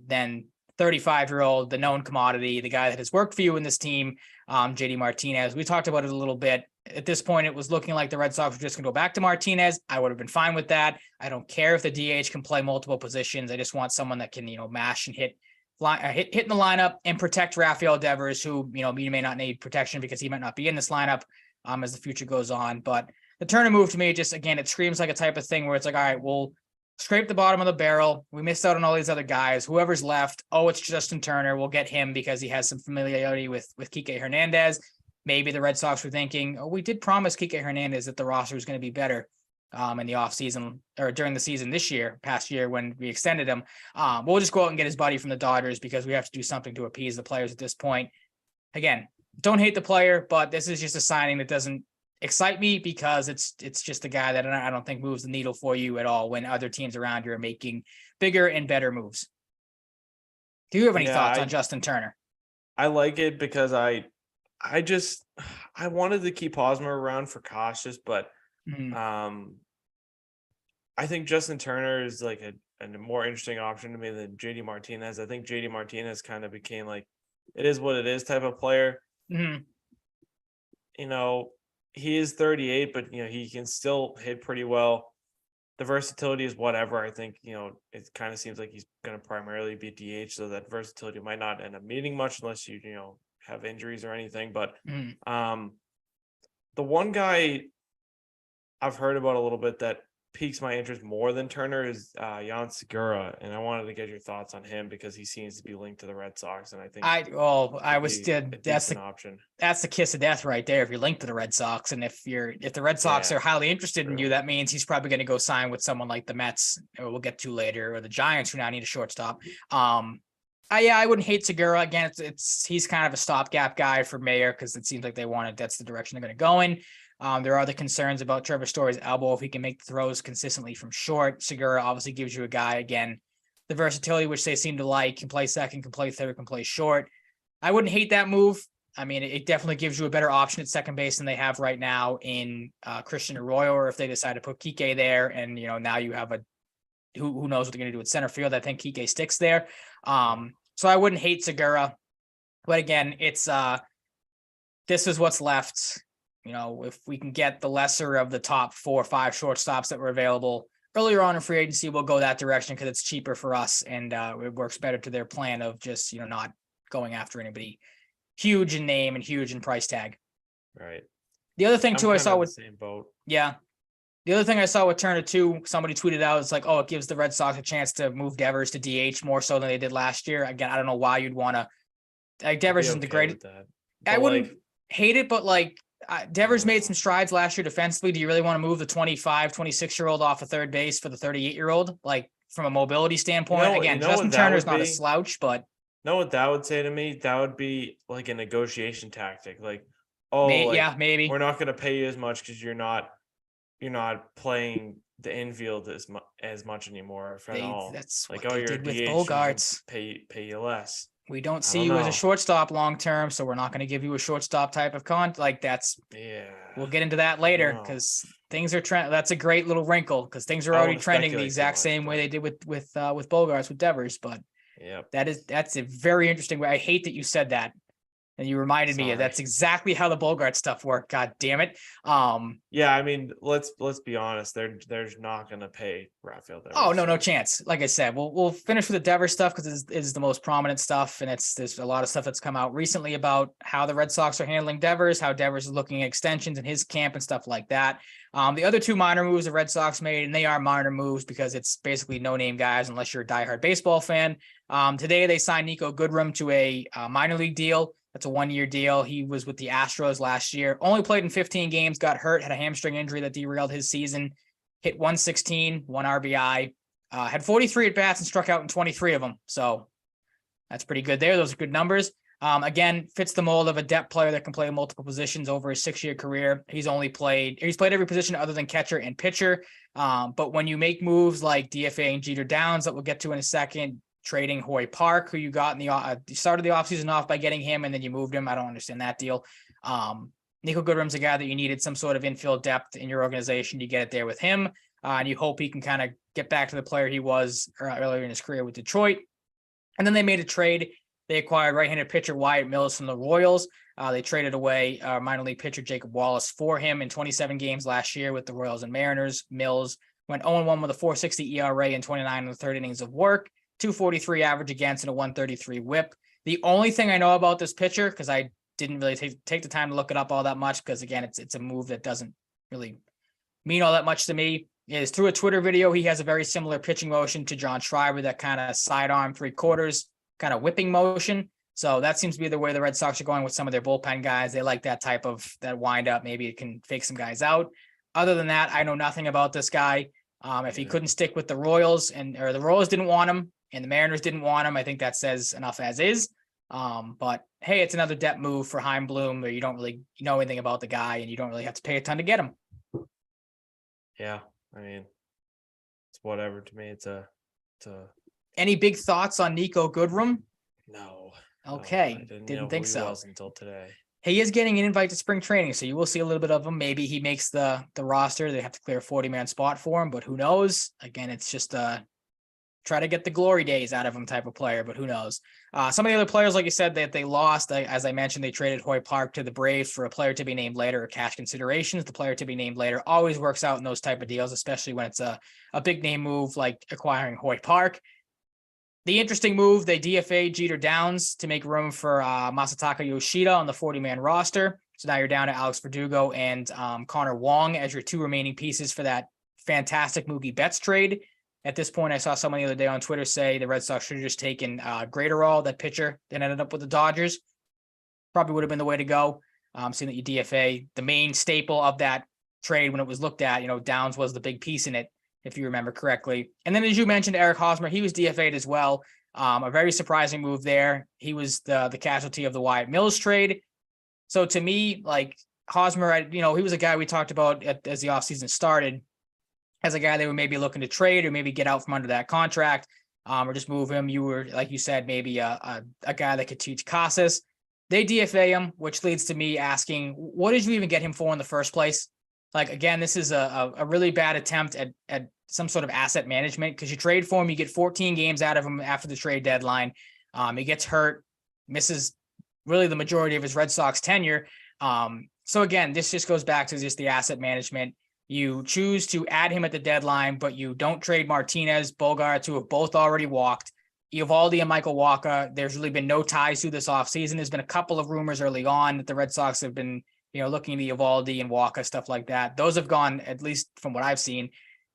than 35-year-old, the known commodity, the guy that has worked for you in this team, JD Martinez. We talked about it a little bit. At this point, it was looking like the Red Sox were just going to go back to Martinez. I would have been fine with that. I don't care if the DH can play multiple positions. I just want someone that can, mash and hit in the lineup and protect Rafael Devers, who, you may not need protection because he might not be in this lineup as the future goes on. But the Turner move to me, just, again, it screams like a type of thing where it's like, all right, we'll scrape the bottom of the barrel. We missed out on all these other guys. Whoever's left, it's Justin Turner. We'll get him because he has some familiarity with Kike Hernandez. Maybe the Red Sox were thinking, we did promise Kike Hernandez that the roster was going to be better in the offseason or during the season past year when we extended him. We'll just go out and get his buddy from the Dodgers because we have to do something to appease the players at this point. Again, don't hate the player, but this is just a signing that doesn't excite me because it's just a guy that I don't think moves the needle for you at all when other teams around you are making bigger and better moves. Do you have any thoughts on Justin Turner? I like it because I wanted to keep Hosmer around for cautious, but I think Justin Turner is like a more interesting option to me than JD Martinez. I think JD Martinez kind of became like it is what it is type of player. Mm-hmm. He is 38, but he can still hit pretty well. The versatility is whatever. I think, it kind of seems like he's going to primarily be DH, so that versatility might not end up meaning much unless you have injuries or anything. But the one guy I've heard about a little bit that piques my interest more than Turner is Jan Segura, and I wanted to get your thoughts on him because he seems to be linked to the Red Sox, and I think that's the option. That's the kiss of death right there if you're linked to the Red Sox, and if the Red Sox are highly interested in you, that means he's probably going to go sign with someone like the Mets, or we'll get to later, or the Giants, who now need a shortstop. I wouldn't hate Segura. Again, he's kind of a stopgap guy for Mayor because it seems like that's the direction they're going to go in. There are the concerns about Trevor Story's elbow. If he can make the throws consistently from short, Segura obviously gives you a guy, again, the versatility, which they seem to like, can play second, can play third, can play short. I wouldn't hate that move. I mean, it definitely gives you a better option at second base than they have right now in Christian Arroyo, or if they decide to put Kike there. And, now you have who knows what they're going to do at center field. I think Kike sticks there. So I wouldn't hate Segura. But again, this is what's left. If we can get the lesser of the top 4 or 5 shortstops that were available earlier on in free agency, we'll go that direction because it's cheaper for us and it works better to their plan of just, not going after anybody huge in name and huge in price tag. Right. The other thing too, I saw with the same boat. Yeah. The other thing I saw with Turner too, somebody tweeted out, it's like, it gives the Red Sox a chance to move Devers to DH more so than they did last year. Again, I don't know why you'd want to. Devers isn't the greatest. I wouldn't hate it, but Devers made some strides last year defensively. Do you really want to move the 25, 26-year-old off of third base for the 38-year-old? From a mobility standpoint, Justin Turner's not a slouch, but. Know what that would say to me? That would be like a negotiation tactic. Maybe we're not going to pay you as much because you're not playing the infield as much anymore. That's what they did with Bogarts. Pay you less. We don't see you as a shortstop long term, so we're not going to give you a shortstop type of we'll get into that later because things are trending. That's a great little wrinkle because things are already trending the exact same way they did with Bogarts with Devers. But that's a very interesting way. I hate that you said that. And you reminded me that's exactly how the Bogart stuff worked. God damn it. I mean, let's be honest. They're not going to pay Rafael Devers. Oh, no chance. Like I said, we'll finish with the Devers stuff because it's the most prominent stuff. And there's a lot of stuff that's come out recently about how the Red Sox are handling Devers, how Devers is looking at extensions in his camp and stuff like that. The other 2 minor moves the Red Sox made, and they are minor moves because it's basically no-name guys unless you're a diehard baseball fan. Today they signed Nico Goodrum to a minor league deal. That's a 1-year deal. He was with the Astros last year. Only played in 15 games, got hurt, had a hamstring injury that derailed his season. Hit 116, 1 RBI. Had 43 at-bats and struck out in 23 of them. So that's pretty good there. Those are good numbers. Again, fits the mold of a depth player that can play multiple positions over his 6-year career. He's played every position other than catcher and pitcher. But when you make moves like DFA and Jeter Downs that we'll get to in a second, trading Hoy Park, who you got in you started the offseason off by getting him, and then you moved him. I don't understand that deal. Nico Goodrum's a guy that you needed some sort of infield depth in your organization. You get it there with him, and you hope he can kind of get back to the player he was earlier in his career with Detroit. And then they made a trade. They acquired right-handed pitcher Wyatt Mills from the Royals. They traded away minor league pitcher Jacob Wallace for him in 27 games last year with the Royals and Mariners. Mills went 0-1 with a 4.60 ERA and 29 in the third innings of work, 2.43 average against, and a 1.33 whip. The only thing I know about this pitcher, because I didn't really take the time to look it up all that much, because again, it's a move that doesn't really mean all that much to me, is through a Twitter video. He has a very similar pitching motion to John Schreiber, that kind of sidearm 3/4 kind of whipping motion. So that seems to be the way the Red Sox are going with some of their bullpen guys. They like that type of that wind up. Maybe it can fake some guys out. Other than that, I know nothing about this guy. If he couldn't stick with the Royals or the Royals didn't want him and the Mariners didn't want him, I think that says enough as is. But hey, it's another depth move for Chaim Bloom, where you don't really know anything about the guy and you don't really have to pay a ton to get him. Yeah, I mean, it's whatever to me. It's a. Any big thoughts on Nico Goodrum? No. Okay, no, didn't think so. He was until today. He is getting an invite to spring training, so you will see a little bit of him. Maybe he makes the roster. They have to clear a 40-man spot for him, but who knows? Again, it's just try to get the glory days out of him type of player, but who knows? Some of the other players, like you said, that they lost, as I mentioned, they traded Hoy Park to the Braves for a player to be named later or cash considerations. The player to be named later always works out in those type of deals, especially when it's a big name move like acquiring Hoy Park. The interesting move, they DFA'd Jeter Downs to make room for Masataka Yoshida on the 40-man roster. So now you're down to Alex Verdugo and Connor Wong as your two remaining pieces for that fantastic Mookie Betts trade. At this point, I saw someone the other day on Twitter say the Red Sox should have just taken Graterol, that pitcher that ended up with the Dodgers. Probably would have been the way to go. Seeing that you DFA, the main staple of that trade when it was looked at, Downs was the big piece in it, if you remember correctly. And then, as you mentioned, Eric Hosmer, he was DFA'd as well. A very surprising move there. He was the casualty of the Wyatt Mills trade. So to me, like Hosmer, he was a guy we talked about as the offseason started, as a guy they were maybe looking to trade or maybe get out from under that contract, or just move him. You were, like you said, maybe a guy that could teach Casas. They DFA him, which leads to me asking, what did you even get him for in the first place? Like, again, this is a really bad attempt at some sort of asset management, because you trade for him, you get 14 games out of him after the trade deadline. He gets hurt, misses really the majority of his Red Sox tenure. So again, this just goes back to just the asset management. You choose to add him at the deadline, but you don't trade Martinez, Bogaerts, who have both already walked. Eovaldi and Michael Wacha, there's really been no ties through this offseason. There's been a couple of rumors early on that the Red Sox have been, looking at Eovaldi and Wacha, stuff like that. Those have gone, at least from what I've seen,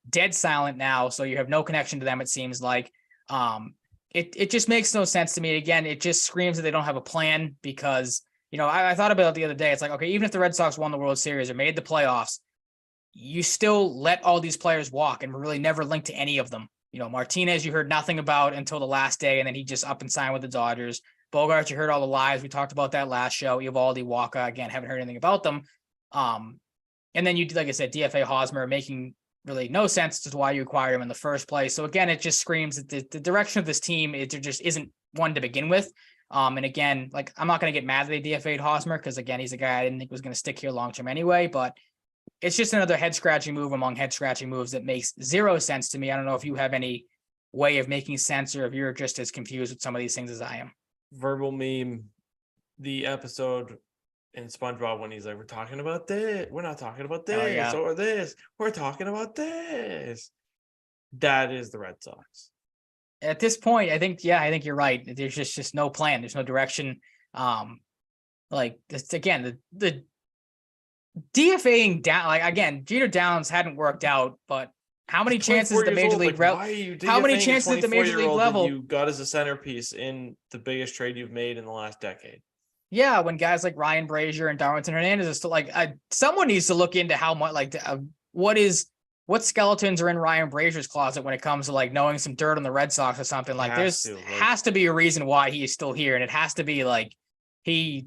dead silent now. So you have no connection to them, it seems like. It just makes no sense to me. Again, it just screams that they don't have a plan, because, I thought about it the other day. It's like, okay, even if the Red Sox won the World Series or made the playoffs, you still let all these players walk and really never linked to any of them. Martinez, you heard nothing about until the last day, and then he just up and signed with the Dodgers. Bogaerts, you heard all the lies. We talked about that last show. Eovaldi, Wacha, again, haven't heard anything about them. And then you, like I said, DFA Hosmer, making really no sense as to why you acquired him in the first place. So again, it just screams that the direction of this team, there just isn't one to begin with. And again, like, I'm not going to get mad that they DFA'd Hosmer, because again, he's a guy I didn't think was going to stick here long-term anyway, but it's just another head-scratching move among head-scratching moves that makes zero sense to me. I don't know if you have any way of making sense, or if you're just as confused with some of these things as I am. Verbal meme, the episode in SpongeBob when he's like, we're talking about this. We're not talking about this or this. We're talking about this. That is the Red Sox. At this point, I think you're right. There's just no plan. There's no direction. Like this, again, the DFAing down, like, again, Jeter Downs hadn't worked out, but how many chances at the major league level? How many chances at the major league level you got as a centerpiece in the biggest trade you've made in the last decade? Yeah, when guys like Ryan Brazier and Darwinton Hernandez are still like, someone needs to look into how much, like, what skeletons are in Ryan Brazier's closet when it comes to like knowing some dirt on the Red Sox or something. Like, has to be a reason why he is still here, and it has to be like he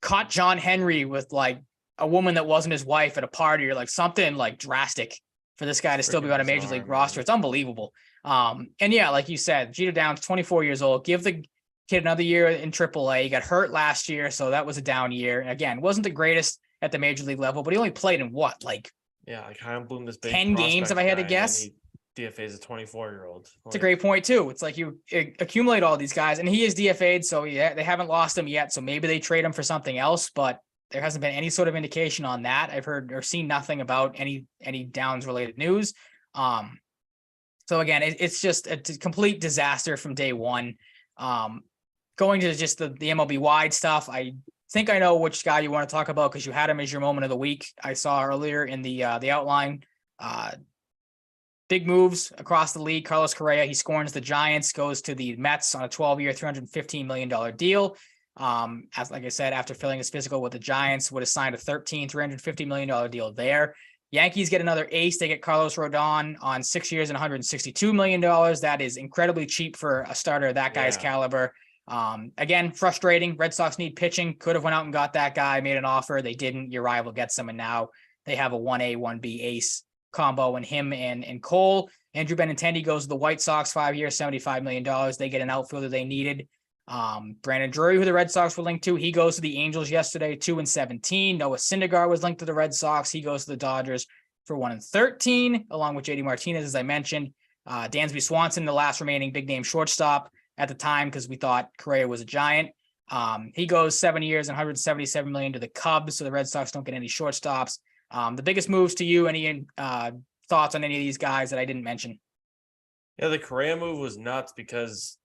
caught John Henry with like a woman that wasn't his wife at a party, or like something like drastic for this guy to still be on a major league roster. It's unbelievable. And yeah, like you said, Jeter Downs, 24 years old. Give the kid another year in AAA. He got hurt last year, so that was a down year. And again, wasn't the greatest at the major league level, but he only played in what, like Chaim Bloom, this big 10 games, if I had to guess. DFA's a 24-year-old. It's a great point too. It's like you accumulate all these guys, and he is DFA'd, so yeah, they haven't lost him yet. So maybe they trade him for something else, but there hasn't been any sort of indication on that. I've heard or seen nothing about any Downs related news. So again, it's just a complete disaster from day one. Going to just the MLB wide stuff, I think I know which guy you want to talk about because you had him as your moment of the week. I saw earlier in the outline. Big moves across the league. Carlos Correa, he scorns the Giants, goes to the Mets on a 12-year, $315 million deal. As like I said, after filling his physical with the Giants, would have signed a $350 million deal there. Yankees get another ace. They get Carlos Rodon on 6 years and $162 million. That is incredibly cheap for a starter of that guy's caliber. Again, frustrating. Red Sox need pitching. Could have went out and got that guy, made an offer. They didn't. Your rival gets them, and now they have a 1A, 1B ace combo in him and Cole. Andrew Benintendi goes to the White Sox, 5 years, $75 million. They get an outfielder they needed. Brandon Drury, who the Red Sox were linked to, he goes to the Angels yesterday, 2-17. Noah Syndergaard was linked to the Red Sox. He goes to the Dodgers for 1-13, along with JD Martinez, as I mentioned. Dansby Swanson, the last remaining big name shortstop at the time, because we thought Correa was a Giant. He goes 7 years and $177 million to the Cubs, so the Red Sox don't get any shortstops. The biggest moves to you, any thoughts on any of these guys that I didn't mention? Yeah, the Correa move was nuts because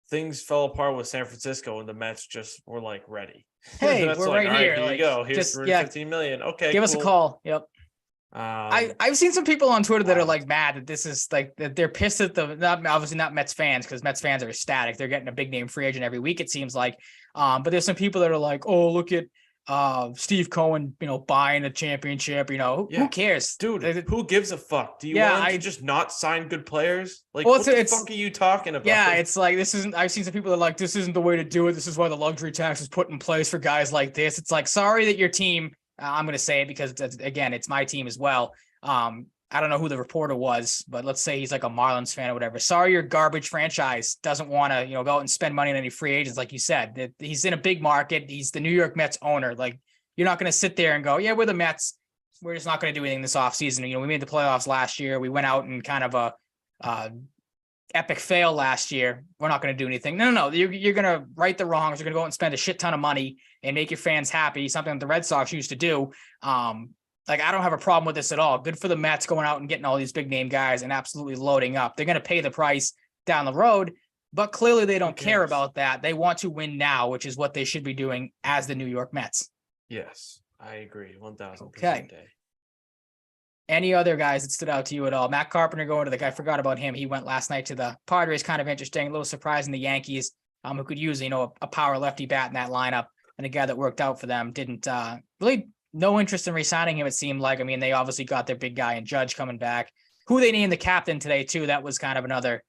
things fell apart with San Francisco and the Mets just were like ready. Hey, we're like, right here. Here you go. Here's $15 million. Okay, give us a call. Yep. I've seen some people on Twitter that are like mad that this is like that they're pissed at obviously not Mets fans, because Mets fans are ecstatic. They're getting a big name free agent every week, it seems like. But there's some people that are like, oh, look at Steve Cohen, buying a championship, who cares? Dude, who gives a fuck? Do you want to just not sign good players? Like, what the fuck are you talking about? Yeah, it's like, I've seen some people that are like, this isn't the way to do it. This is why the luxury tax is put in place for guys like this. It's like, sorry that your team, I'm going to say it because again, it's my team as well. I don't know who the reporter was, but let's say he's like a Marlins fan or whatever. Sorry, your garbage franchise doesn't want to, go out and spend money on any free agents. Like you said, that he's in a big market. He's the New York Mets owner. Like, you're not going to sit there and go, yeah, we're the Mets. We're just not going to do anything this offseason. We made the playoffs last year. We went out and kind of a epic fail last year. We're not going to do anything. No. You're going to right the wrongs. You're going to go out and spend a shit ton of money and make your fans happy. Something that the Red Sox used to do. Like, I don't have a problem with this at all. Good for the Mets going out and getting all these big name guys and absolutely loading up. They're going to pay the price down the road, but clearly they don't care about that. They want to win now, which is what they should be doing as the New York Mets. Yes, I agree. 1,000%. Okay. Any other guys that stood out to you at all? Matt Carpenter going to I forgot about him. He went last night to the Padres, kind of interesting, a little surprising the Yankees, who could use, a power lefty bat in that lineup, and a guy that worked out for them didn't really. No interest in re-signing him, it seemed like. I mean, they obviously got their big guy in Judge coming back, who they named the captain today, too. That was kind of another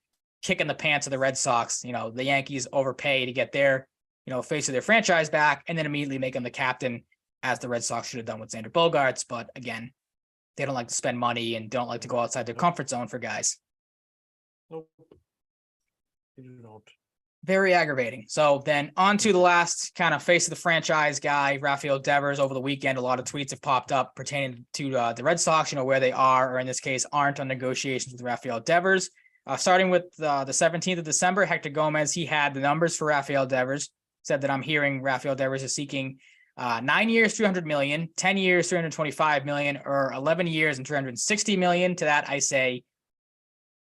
kick in the pants of the Red Sox. The Yankees overpay to get their, face of their franchise back and then immediately make him the captain, as the Red Sox should have done with Xander Bogaerts. But again, they don't like to spend money and don't like to go outside their comfort zone for guys. Nope. You don't. Very aggravating. So then on to the last kind of face of the franchise guy, Rafael Devers. Over the weekend, a lot of tweets have popped up pertaining to the Red Sox, where they are, or in this case, aren't on negotiations with Rafael Devers. Starting with the 17th of December, Hector Gomez, he had the numbers for Rafael Devers, said that I'm hearing Rafael Devers is seeking 9 years, $300 million, 10 years, $325 million, or 11 years and $360 million. To that, I say,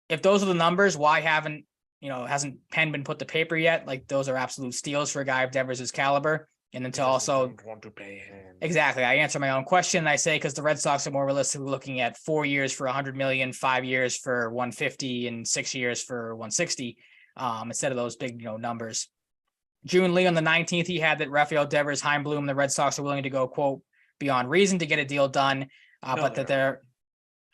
if those are the numbers, why hasn't pen been put to paper yet? Like, those are absolute steals for a guy of Devers' caliber. And then to also want to pay him. Exactly. I answer my own question. And I say, because the Red Sox are more realistically looking at 4 years for $100 million, 5 years for $150, and 6 years for $160, instead of those big, numbers. June Lee on the 19th, he had that Rafael Devers, Chaim Bloom, the Red Sox are willing to go, quote, beyond reason to get a deal done. But that they're,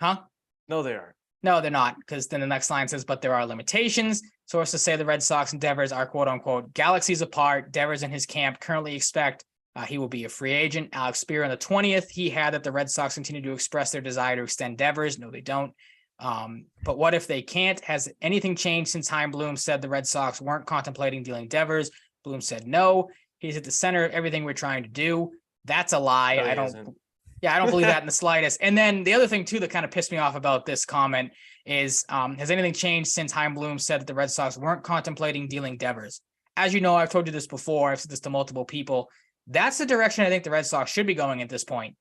No, they aren't. No, they're not, because then the next line says, but there are limitations. Sources say the Red Sox and Devers are, quote unquote, galaxies apart. Devers and his camp currently expect he will be a free agent. Alex Spear on the 20th, he had that the Red Sox continue to express their desire to extend Devers. No, they don't. But what if they can't? Has anything changed since Chaim Bloom said the Red Sox weren't contemplating dealing Devers? Bloom said no. He's at the center of everything we're trying to do. That's a lie. No, I don't believe that in the slightest. And then the other thing too that kind of pissed me off about this comment is, has anything changed since Chaim Bloom said that the Red Sox weren't contemplating dealing Devers? As you know, I've told you this before. I've said this to multiple people. That's the direction I think the Red Sox should be going at this point.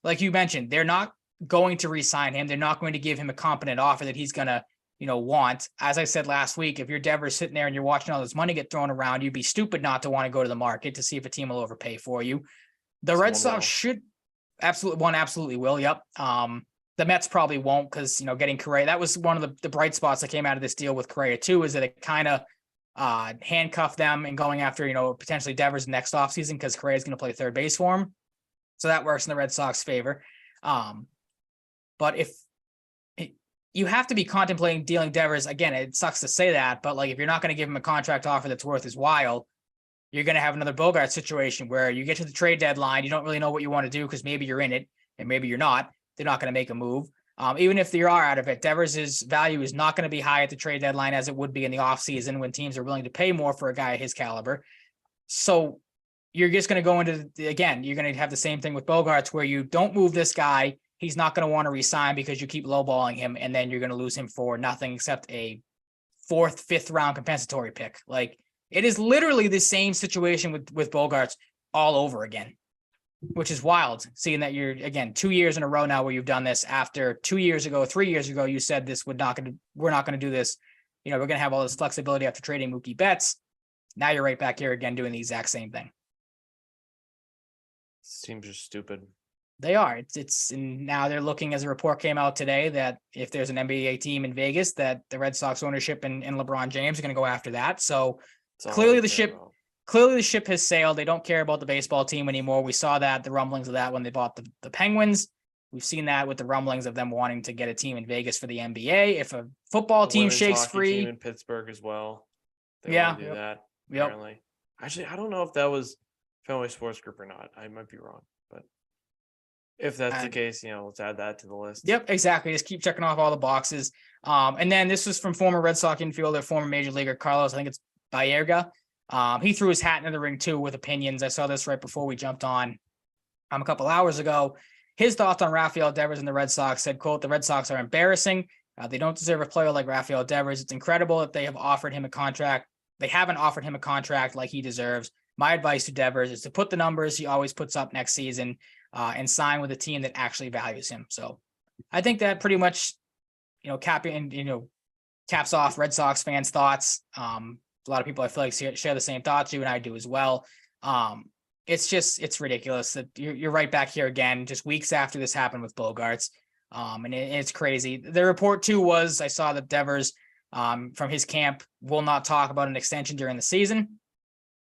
Like you mentioned, they're not going to re-sign him. They're not going to give him a competent offer that he's going to, want. As I said last week, if you're Devers sitting there and you're watching all this money get thrown around, you'd be stupid not to want to go to the market to see if a team will overpay for you. The Red Sox should absolutely will. Yep. The Mets probably won't because, getting Correa, that was one of the bright spots that came out of this deal with Correa too, is that it kind of handcuffed them and going after, potentially Devers next offseason because Correa is going to play third base for him. So that works in the Red Sox favor. But if you have to be contemplating dealing Devers, again, it sucks to say that, but like if you're not going to give him a contract offer that's worth his while, you're going to have another Bogart situation where you get to the trade deadline, you don't really know what you want to do because maybe you're in it and maybe you're not. They're not going to make a move. Even if they are out of it, Devers' value is not going to be high at the trade deadline as it would be in the offseason when teams are willing to pay more for a guy of his caliber. So you're just going to go into, again, you're going to have the same thing with Bogarts where you don't move this guy. He's not going to want to resign because you keep lowballing him, and then you're going to lose him for nothing except a 4th, 5th round compensatory pick. Like, it is literally the same situation with Bogarts all over again, which is wild, seeing that you're, again, 2 years in a row now where you've done this after 2 years ago, 3 years ago, you said we're not going to do this. We're going to have all this flexibility after trading Mookie Betts. Now you're right back here again doing the exact same thing. Seems just stupid. They are. And now they're looking, as a report came out today, that if there's an NBA team in Vegas, that the Red Sox ownership and LeBron James are going to go after that. So clearly the ship has sailed. They don't care about the baseball team anymore. We saw that, the rumblings of that when they bought the Penguins. We've seen that with the rumblings of them wanting to get a team in Vegas for the NBA. If a football team shakes free, team in Pittsburgh as well. They want to do that. Yep. Apparently. Actually, I don't know if that was Fenway Sports Group or not. I might be wrong, but if that's the case, let's add that to the list. Yep, exactly. Just keep checking off all the boxes. And then this was from former Red Sox infielder, former major leaguer Carlos, I think it's Baerga. He threw his hat into the ring too with opinions. I saw this right before we jumped on a couple hours ago. His thoughts on Rafael Devers and the Red Sox said, quote, "The Red Sox are embarrassing. They don't deserve a player like Rafael Devers. It's incredible that they have offered him a contract. They haven't offered him a contract like he deserves. My advice to Devers is to put the numbers he always puts up next season and sign with a team that actually values him." So I think that pretty much, caps off Red Sox fans' thoughts. A lot of people I feel like share the same thoughts. You and I do as well. It's ridiculous that you're right back here again, just weeks after this happened with Bogarts. And it's crazy. The report too was, I saw that Devers from his camp will not talk about an extension during the season.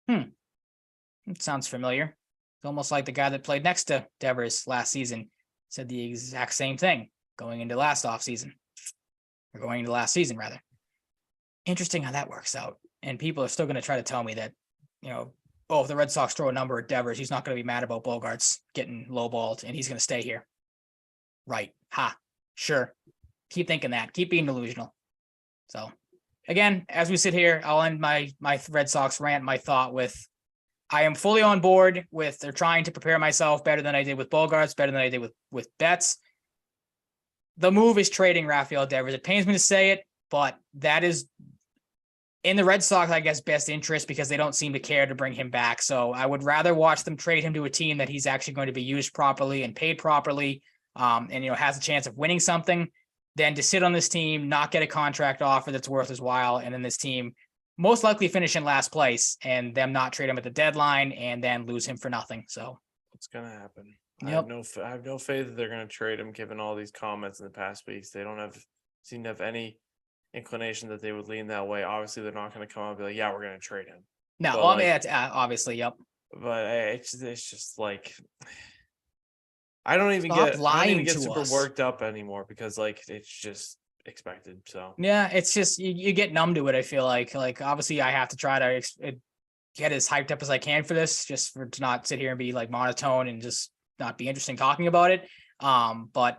It sounds familiar. It's almost like the guy that played next to Devers last season said the exact same thing going into last season, rather. Interesting how that works out. And people are still going to try to tell me that, if the Red Sox throw a number at Devers, he's not going to be mad about Bogarts getting lowballed and he's going to stay here. Right. Sure. Keep thinking that. Keep being delusional. So, again, as we sit here, I'll end my Red Sox rant, my thought with, I am fully on board with they're trying to prepare myself better than I did with Bogarts, better than I did with Betts. The move is trading Rafael Devers. It pains me to say it, but that is in the Red Sox, I guess, best interest because they don't seem to care to bring him back. So I would rather watch them trade him to a team that he's actually going to be used properly and paid properly, and has a chance of winning something, than to sit on this team, not get a contract offer that's worth his while, and then this team most likely finish in last place and them not trade him at the deadline and then lose him for nothing. So what's going to happen? Yep. I have no faith that they're going to trade him, given all these comments in the past weeks. They don't seem to have any inclination that they would lean that way. Obviously, they're not going to come out and be like, yeah, we're going to trade him. No, obviously, yep. But it's just like, I don't even get super worked up anymore because it's just expected. So yeah, it's just you get numb to it. I feel like obviously I have to try to get as hyped up as I can for this, just to not sit here and be like monotone and just not be interesting talking about it. But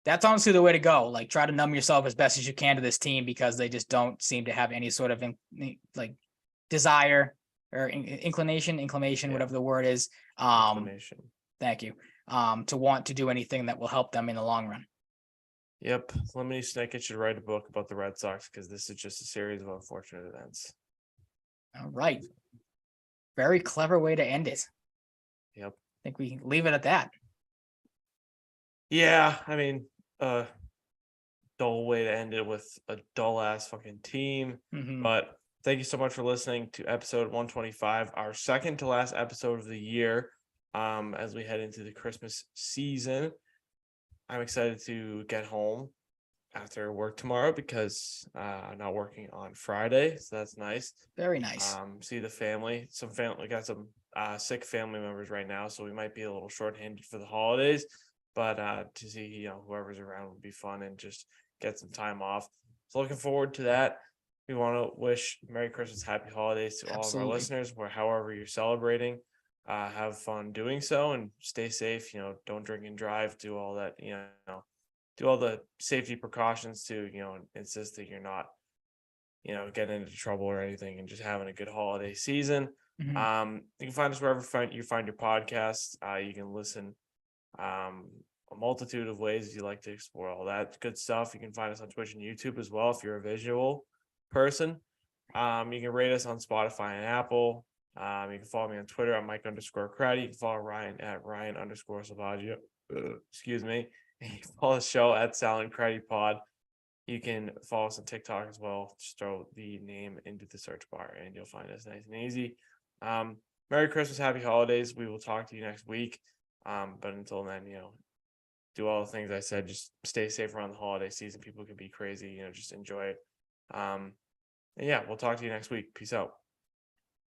that's honestly the way to go. Like, try to numb yourself as best as you can to this team, because they just don't seem to have any sort of desire or inclination, whatever the word is. Inclination. Thank you. To want to do anything that will help them in the long run. Yep. Lemony Snicket should write a book about the Red Sox, because this is just a series of unfortunate events. All right. Very clever way to end it. Yep. I think we can leave it at that. Yeah, I mean, dull way to end it with a dull ass fucking team. But thank you so much for listening to episode 125, our second to last episode of the year. As we head into the Christmas season, I'm excited to get home after work tomorrow, because I'm not working on Friday, so that's nice. Very nice. See the family. We got some sick family members right now, so we might be a little shorthanded for the holidays. But to see whoever's around would be fun, and just get some time off. So looking forward to that. We want to wish Merry Christmas, Happy Holidays to all of our listeners, where however you're celebrating. Have fun doing so, and stay safe. Don't drink and drive. Do all that. Do all the safety precautions to insist that you're not getting into trouble or anything, and just having a good holiday season. You can find us wherever you find your podcasts. You can listen a multitude of ways if you like to explore all that good stuff. You can find us on Twitch and YouTube as well if you're a visual person. You can rate us on Spotify and Apple. You can follow me on Twitter at Mike_Cratty. You can follow Ryan at Ryan_Salvaggio. Excuse me. And you can follow the show at Salvaggio and Cratty Pod. You can follow us on TikTok as well. Just throw the name into the search bar and you'll find us nice and easy. Merry Christmas, Happy Holidays. We will talk to you next week. But until then, do all the things I said. Just stay safe around the holiday season. People can be crazy. Just enjoy it. And yeah, we'll talk to you next week. Peace out.